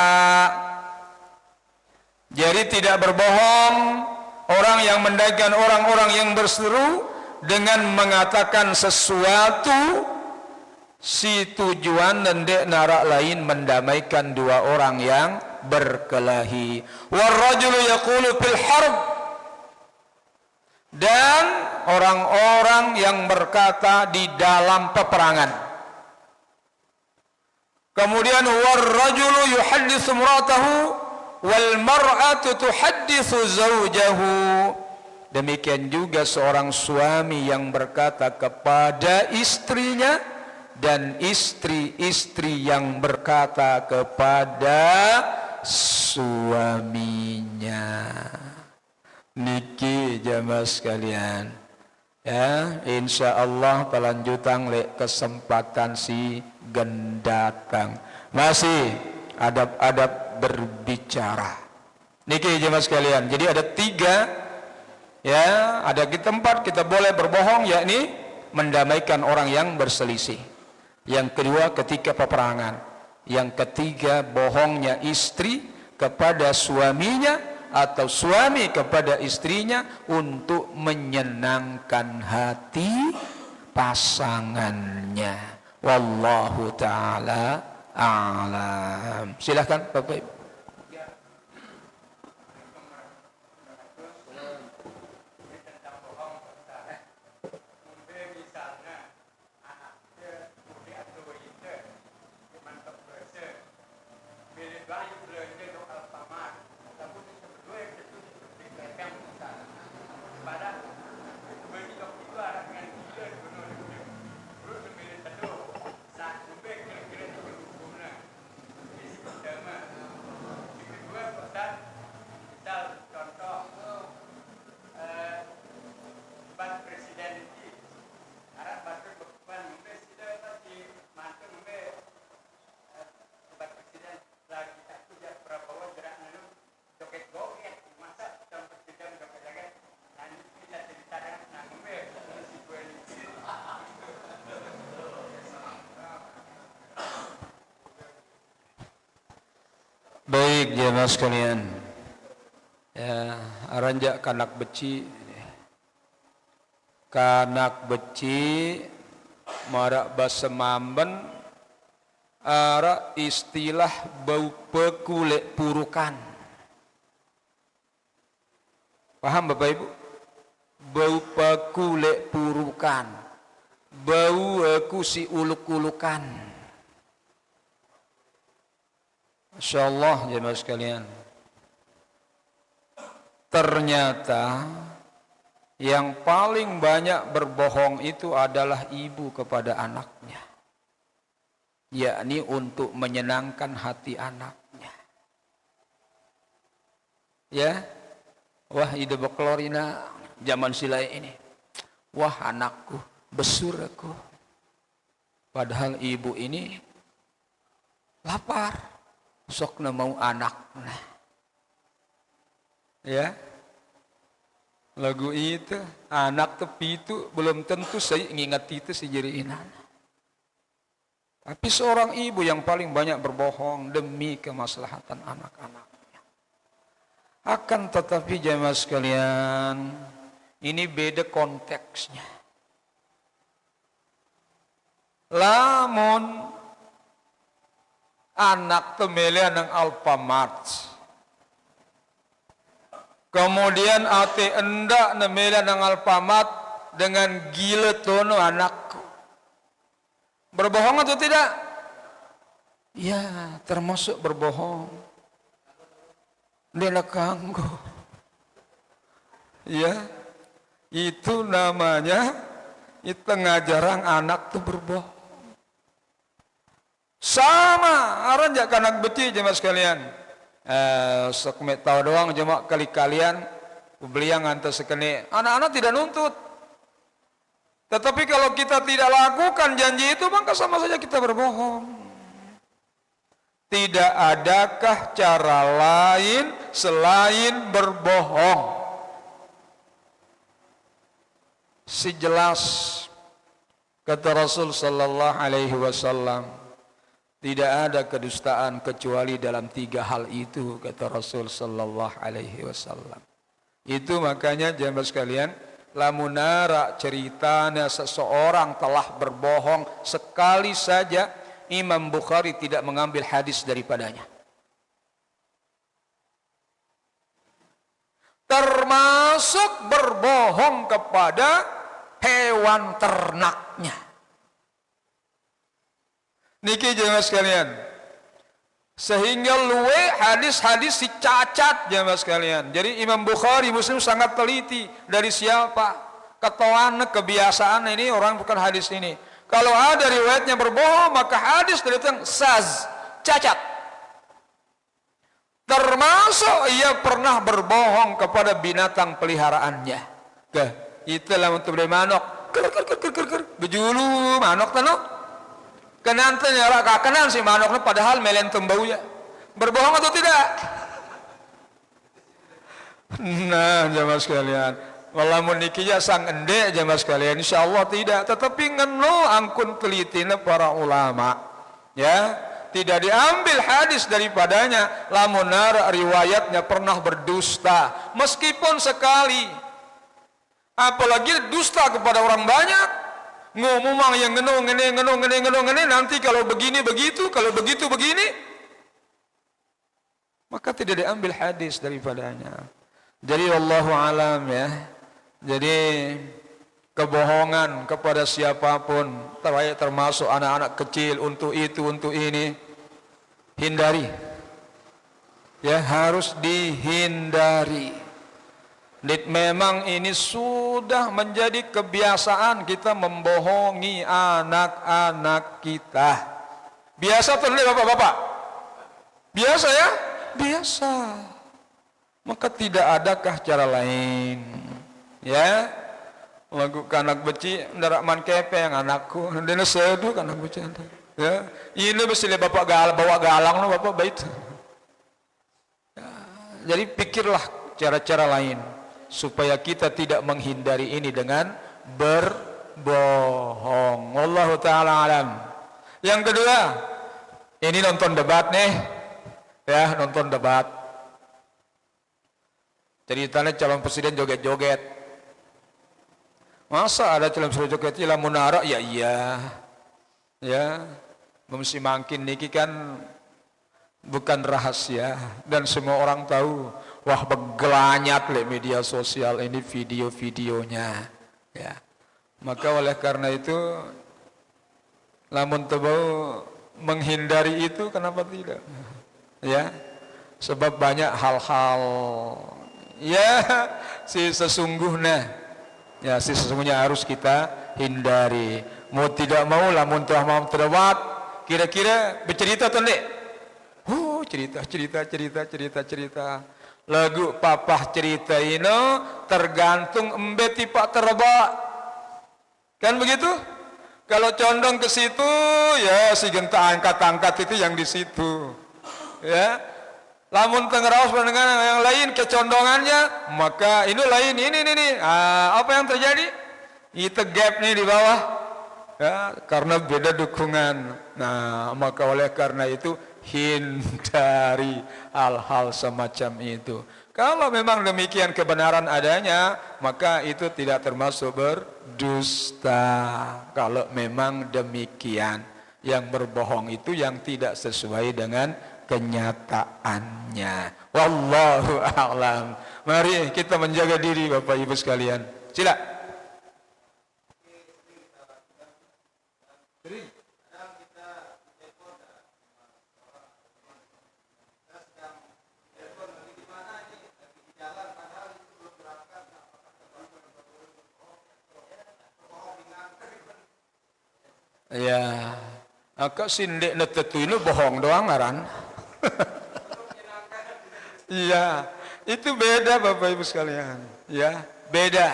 Jadi tidak berbohong orang yang mendamaikan orang-orang yang berseteru dengan mengatakan sesuatu si tujuan dan narak lain mendamaikan dua orang yang berkelahi. Warrajulu yaqulu fil harb, dan orang-orang yang berkata di dalam peperangan. Kemudian warrajulu yuhadditsu imra'atahu wal mar'atu tuhadditsu zawjahu. Demikian juga seorang suami yang berkata kepada istrinya dan istri-istri yang berkata kepada suaminya. Niki jamaah sekalian, ya insya Allah pelanjutan lek kesempatan si gendatang masih adab-adab berbicara. Niki jamaah sekalian, jadi ada 3, ya ada di tempat kita boleh berbohong, yakni mendamaikan orang yang berselisih. Yang kedua ketika peperangan. Yang ketiga bohongnya istri kepada suaminya atau suami kepada istrinya untuk menyenangkan hati pasangannya. Wallahu ta'ala a'lam. Silahkan Bapak Ibu. Baik jemaah sekalian, ya aranjak kanak beci marak basemamben ara istilah bau pekulek purukan. Paham Bapak Ibu? Bau pekulek purukan, bau aku si uluk-ulukan. Masya Allah jemaah sekalian, ternyata yang paling banyak berbohong itu adalah ibu kepada anaknya, yakni untuk menyenangkan hati anaknya. Ya, wah ide beklorina zaman silai ini, wah anakku besur aku, padahal ibu ini lapar. Sokna mau anaknya, ya lagu itu anak tepi itu belum tentu saya ingat itu si jeriinan. Tapi seorang ibu yang paling banyak berbohong demi kemaslahatan anak-anaknya. Akan tetapi jemaah sekalian, ini beda konteksnya. Lamun anak temelian ng Alfamart, kemudian ate endak nemelian ng Alfamart dengan gila tono anakku, berbohong atau tidak? Ya termasuk berbohong. Dia kanggo, ya itu namanya itu ngajarang anak tuh berbohong. Sama aranjak kanak beci jemaah sekalian. Sekmet tahu doang jemaah kali kalian beliang antar sekene. Anak-anak tidak nuntut. Tetapi kalau kita tidak lakukan janji itu, maka sama saja kita berbohong. Tidak adakah cara lain selain berbohong? Sejelas kata Rasul sallallahu alaihi wasallam, tidak ada kedustaan kecuali dalam 3 hal itu, kata Rasul sallallahu alaihi wasallam. Itu makanya jemaah sekalian, lamun nara ceritanya seseorang telah berbohong sekali saja, Imam Bukhari tidak mengambil hadis daripadanya. Termasuk berbohong kepada hewan ternaknya. Niki jemaah sekalian, sehingga luwe hadis-hadis dicacat jemaah sekalian. Jadi Imam Bukhari Muslim sangat teliti dari siapa, ketoan kebiasaan ini orang bukan hadis ini. Kalau ada riwayatnya berbohong, maka hadis dari itu saz, cacat. Termasuk ia pernah berbohong kepada binatang peliharaannya. Itulah untuk beli manok, bejulu manok tanok. Kenan nyala kakenan si manoknya padahal melentem baunya. Berbohong atau tidak? Nah, jemaah sekalian, walaupun nikinya sang ende jemaah sekalian, insyaallah tidak. Tetapi ngeno angkun telitinya para ulama, ya, tidak diambil hadis daripadanya. Lamun riwayatnya pernah berdusta, meskipun sekali. Apalagi dusta kepada orang banyak. Ngomong yang ngene, nanti kalau begini begitu, kalau begitu begini, maka tidak diambil hadis daripadanya. Jadi wallahu alam ya. Jadi kebohongan kepada siapapun, termasuk anak-anak kecil, untuk itu, untuk ini, hindari. Ya, harus dihindari. Memang ini sudah menjadi kebiasaan kita membohongi anak-anak kita. Biasa tuh bapak-bapak? Biasa ya? Biasa. Maka tidak adakah cara lain? Ya, lagu kanak beci, ndarak man kepe yang anakku, dene sedu kanak beci. Ya, ini mesti bapak bawa galang no bapak bait. Ya, jadi pikirlah cara-cara lain supaya kita tidak menghindari ini dengan berbohong. Wallahu taala alam. Yang kedua, ini nonton debat nih. Ya, nonton debat. Ceritanya calon presiden joget-joget. Masa ada calon presiden joget ila munara? Ya iya. Ya, mesti makin niki kan bukan rahasia dan semua orang tahu. Wah, begelanyat le media sosial ini video-videonya, ya. Maka oleh karena itu, lamun tebau menghindari itu, kenapa tidak? Ya, sebab banyak hal-hal, ya, sesungguhnya harus kita hindari. Mau tidak mau, lamun telah mau terlewat, kira-kira bercerita tende. Oh, cerita. Lagu papah cerita ini tergantung embeti pak terba. Kan begitu? Kalau condong ke situ, ya si genta angkat-angkat itu yang di situ. Ya. Lamun tengeraus dengan yang lain kecondongannya, maka ini lain ini. Apa yang terjadi? Itu gap nih di bawah. Ya, karena beda dukungan. Nah, maka oleh karena itu hindari hal-hal semacam itu. Kalau memang demikian kebenaran adanya, maka itu tidak termasuk berdusta. Kalau memang demikian, yang berbohong itu yang tidak sesuai dengan kenyataannya. Wallahu a'lam. Mari kita menjaga diri Bapak Ibu sekalian. Sila. Ya, agak sindek netetu ini bohong doang ngaran. Iya, itu beda Bapak Ibu sekalian. Ya, beda.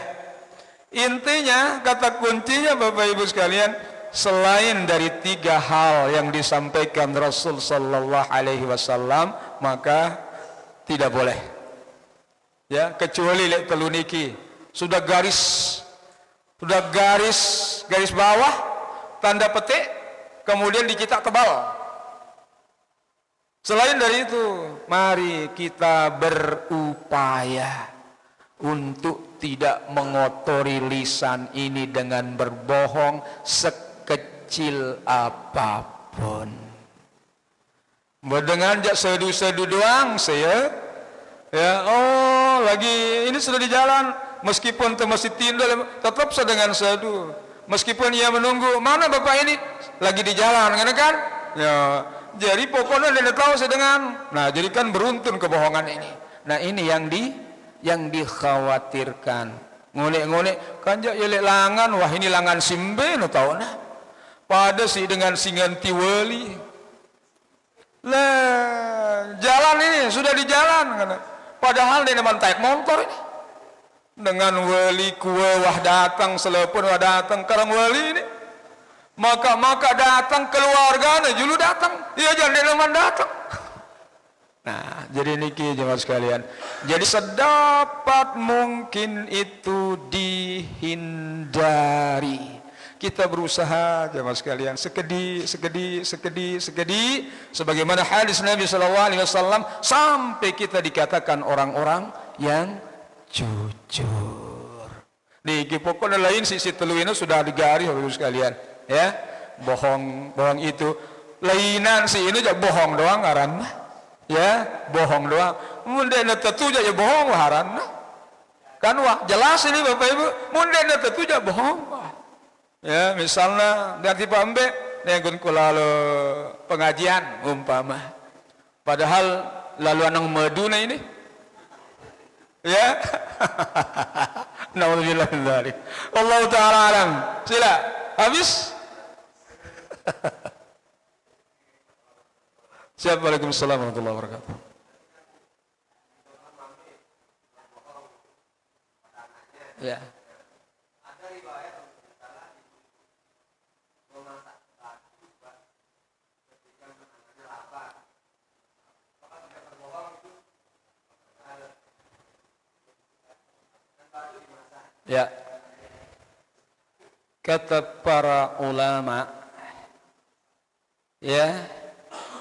Intinya, kata kuncinya Bapak Ibu sekalian, selain dari 3 hal yang disampaikan Rasul sallallahu alaihi wasallam, maka tidak boleh. Ya, kecuali lek telu niki sudah garis bawah, tanda petik, kemudian dicetak tebal. Selain dari itu, mari kita berupaya untuk tidak mengotori lisan ini dengan berbohong sekecil apapun. Mendengar jak sedu-sedu doang saya, ya, oh lagi ini sudah di jalan, meskipun masih tindal, tetap sedengan sedu. Meskipun ia menunggu, mana bapak ini? Lagi di jalan, kan? Ya, jadi pokoknya dia tahu sedengan. Nah, jadi kan beruntun kebohongan ini. Nah, ini yang dikhawatirkan. Ngolek-ngolek kan jak yelek langan, wah ini langan simbe no tahu nah. Pada si dengan singan tiweli. Lah, jalan ini sudah di jalan kan. Padahal dia memang taik motor ini. Dengan wali kue wah datang, selepon wah datang, karang wali ini. Maka datang keluarganya julu datang. Iya jangan dia memang datang. Nah, jadi niki jemaah sekalian. Jadi sedapat mungkin itu dihindari. Kita berusaha jemaah sekalian sekedi sebagaimana hadis Nabi sallallahu alaihi wasallam, sampai kita dikatakan orang-orang yang jujur. Niki pokoknya lain sisi telu ini sudah digaris Bapak Ibu sekalian, ya. Bohong itu lainan si ini aja bohong doang ngaran. Ya, bohong doang. Mun dena tetu aja bohong haran. Kan wah jelas ini Bapak Ibu, mun dena tetu aja bohong. Ya, misalnya dari pambe nengun kula pengajian umpama. Padahal lalu anang meduna ini. Ya. Nauzubillah min dzalik. Wallahu taala alam. Sila. Habis? Siap. Waalaikumsalam warahmatullahi wabarakatuh. Ya. Ya. Kata para ulama, ya,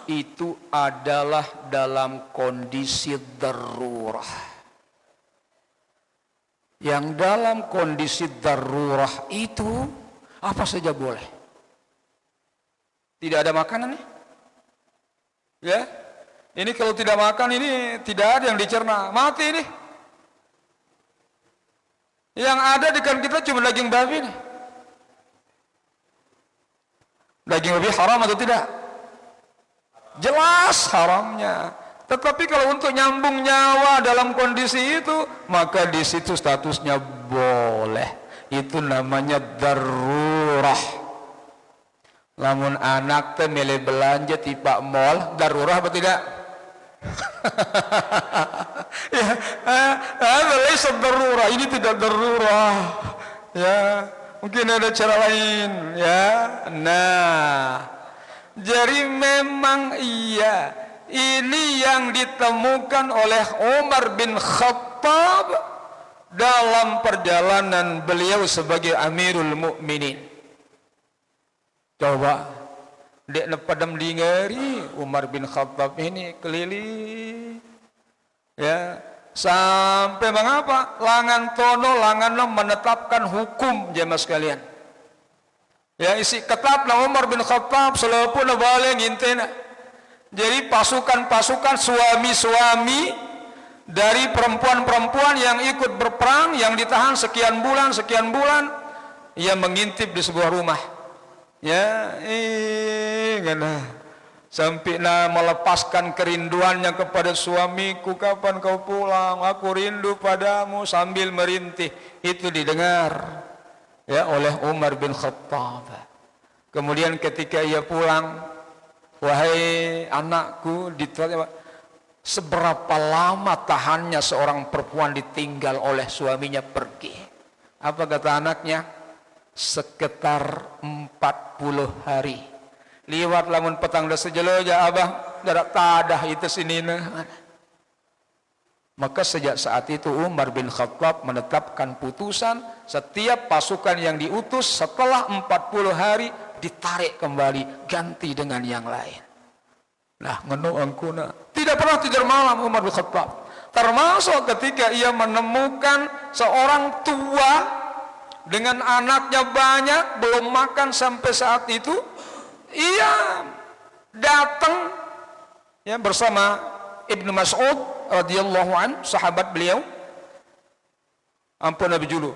itu adalah dalam kondisi darurah. Yang dalam kondisi darurah itu apa saja boleh. Tidak ada makanan nih. Ya. Ini kalau tidak makan ini tidak ada yang dicerna, mati nih. Yang ada di kan kita cuma daging babi nih. Daging babi haram atau tidak? Jelas haramnya. Tetapi kalau untuk nyambung nyawa dalam kondisi itu, maka di situ statusnya boleh. Itu namanya darurah. Lamun anak teh milih belanja di Pak Mall, darurah apa tidak? Ya, laysa darurah, ini tidak darurah. Ya, mungkin ada cara lain, ya. Nah, jadi memang iya, ini yang ditemukan oleh Umar bin Khattab dalam perjalanan beliau sebagai Amirul Mukminin. Coba dek nepadam dingeri Umar bin Khattab ini keliling, ya, sampai mengapa langan tono langan menetapkan hukum jemaah sekalian. Ya, isi ketapna Umar bin Khattab selepun balik ngintena. Jadi pasukan-pasukan suami-suami dari perempuan-perempuan yang ikut berperang, yang ditahan sekian bulan, ia mengintip di sebuah rumah. Ya, ngana sampai melepaskan kerinduannya kepada suamiku, kapan kau pulang? Aku rindu padamu, sambil merintih. Itu didengar, ya, oleh Umar bin Khattab. Kemudian ketika ia pulang, wahai anakku, ditanya, seberapa lama tahannya seorang perempuan ditinggal oleh suaminya pergi? Apa kata anaknya? Sekitar 40 hari. Liwat lamun petang da sejeloja abah darak tadah itu sinina. Maka sejak saat itu Umar bin Khattab menetapkan putusan setiap pasukan yang diutus setelah 40 hari ditarik kembali, ganti dengan yang lain. Nah, ngenu angkuna tidak pernah tidur malam Umar bin Khattab. Termasuk ketika ia menemukan seorang tua dengan anaknya banyak belum makan sampai saat itu, ia datang ya bersama Ibnu Mas'ud radhiyallahu an, sahabat beliau. Ampun Nabi Julu.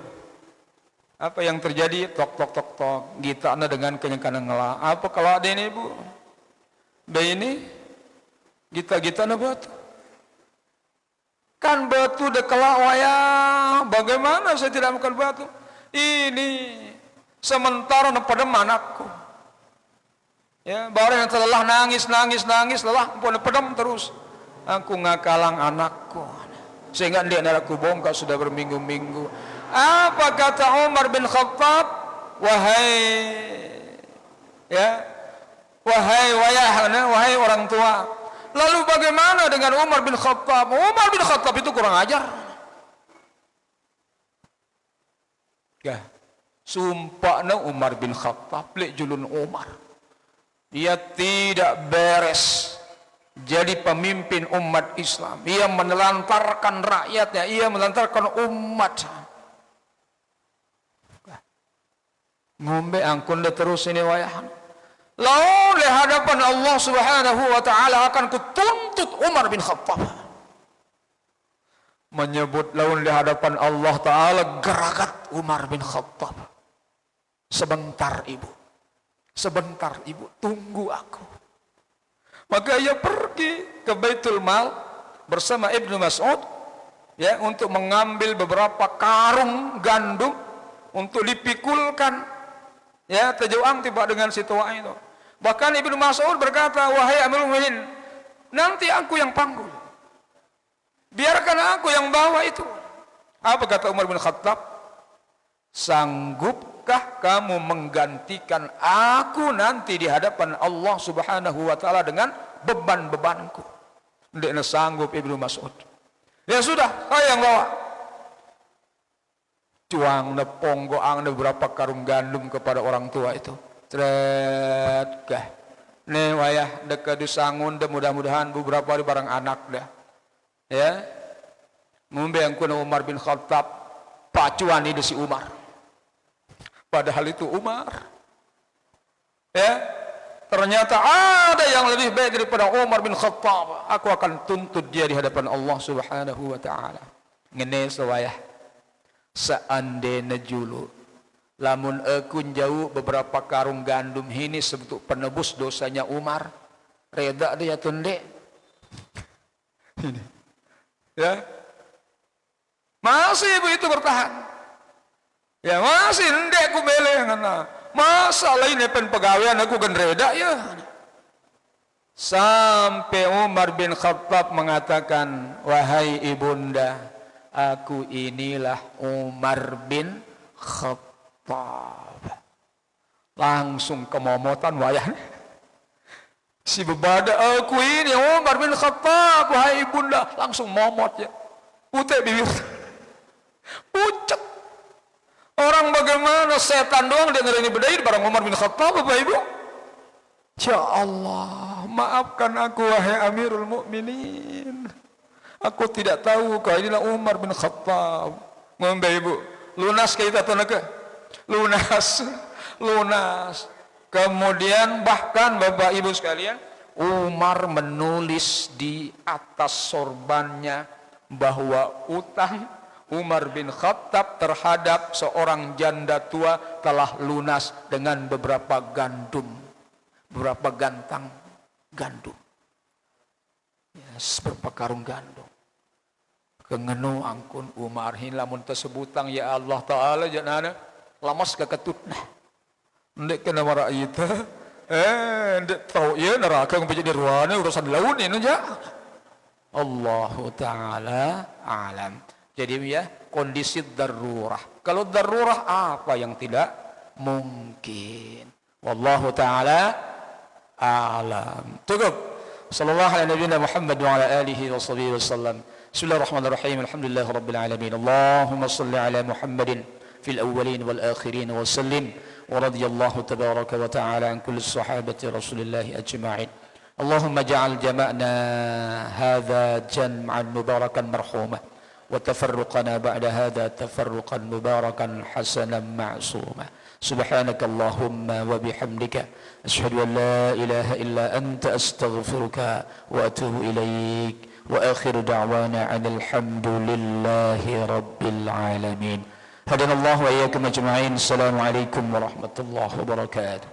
Apa yang terjadi? Tok tok tok tok. Kita anda dengan kenyangkan ngelah. Apa kalau ada ini bu? Bayi ini kita anda batu. Kan batu dekelak wayah. Bagaimana saya tidak makan batu? Ini sementara pada manakku. Ya, baru yang telah nangis lelah pun pedam terus. Aku ngakalang anakku. Sehingga dia anakku bongkar sudah berminggu-minggu. Apa kata Umar bin Khattab? Wahai orang tua. Lalu bagaimana dengan Umar bin Khattab? Umar bin Khattab itu kurang ajar. Ya, sumpahnya Umar bin Khattab lek julun Umar. Dia tidak beres jadi pemimpin umat Islam. Ia menelantarkan rakyatnya, ia menelantarkan umat. Ngombe angkun de terus ini wayahan. Lalu di hadapan Allah Subhanahu wa taala akan kutuntut Umar bin Khattab. Menyebut laun di hadapan Allah taala geragat Umar bin Khattab. Sebentar ibu, tunggu aku. Maka ia pergi ke Baitul Mal bersama Ibnu Mas'ud ya untuk mengambil beberapa karung gandum untuk dipikulkan ya terjauh tiba dengan situasi itu. Bahkan Ibnu Mas'ud berkata, wahai Amirul Mukminin, nanti aku yang panggul. Biarkan aku yang bawa itu. Apa kata Umar bin Khattab? Sanggupkah kamu menggantikan aku nanti di hadapan Allah Subhanahu wa taala dengan beban-bebanku? Ndekna sanggup Ibnu Mas'ud. Ya sudah, saya yang bawa. Cuang nepong goang beberapa karung gandum kepada orang tua itu. Tret kah. Ne wayah dekat disangun deh mudah-mudahan beberapa hari barang anak dah. Ya. Ngombe yang kuna Umar bin Khattab pacuan ini si Umar. Padahal itu Umar. Ya. Ternyata ada yang lebih baik daripada Umar bin Khattab. Aku akan tuntut dia di hadapan Allah Subhanahu wa taala. Ngene sewayah. Seandainya julu lamun aku jauh beberapa karung gandum ini sebentuk penebus dosanya Umar, reda dia tunde. Ini. Ya. Masih ibu itu bertahan. Ya masih ndek ku bele ngana. Masa lain pen pegawaian aku kan reda ya. Sampai Umar bin Khattab mengatakan, wahai ibunda, aku inilah Umar bin Khattab. Langsung kemomotan wayah. Si bebada aku ini Umar bin Khattab, wahai ibunda, langsung momot ya. Putih bibir. Pucat. Orang bagaimana setan doang dia ngerengi bedai barang Umar bin Khattab Bapak Ibu. Ya Allah, maafkan aku wahai Amirul Mukminin. Aku tidak tahu kalau inilah Umar bin Khattab. Ngombe Ibu, lunas kita tenaga. Lunas. Kemudian bahkan Bapak Ibu sekalian, Umar menulis di atas sorbannya bahwa utang Umar bin Khattab terhadap seorang janda tua telah lunas dengan beberapa gandum, beberapa gantang gandum, beberapa karung gandum. Kengenu angkun Umar hin lamun tersebutang ya Allah Taala janana lamas keketutna. Ndek kena mara itu, ndek tahu ya neraka ngombe di ruana urusan laun ini aja. Allahu Taala alam. Jadi ya kondisi darurah. Kalau darurah apa yang tidak mungkin? Wallahu taala a'lam. Cukup. Sallallahu ala nabiyina Muhammad wa ala alihi wa sahbihi wasallam. Bismillahirrahmanirrahim. Alhamdulillahirabbil alamin. Allahumma shalli ala Muhammadin fil awwalin wal akhirin wa sallim. Wa radiyallahu tabaraka wa ta'ala an kulli sahabati Rasulillah ajma'in. Allahumma ja'al jama'na hadha jam'an mubarakan marhumah. وتفرقنا بعد هذا تفرقا مباركا حسنا معصوما سبحانك اللهم وبحمدك أشهد أن لا إله إلا أنت أستغفرك وأتوب إليك وآخر دعوانا عن الحمد لله رب العالمين هدنا الله وإياكم أجمعين السلام عليكم ورحمة الله وبركاته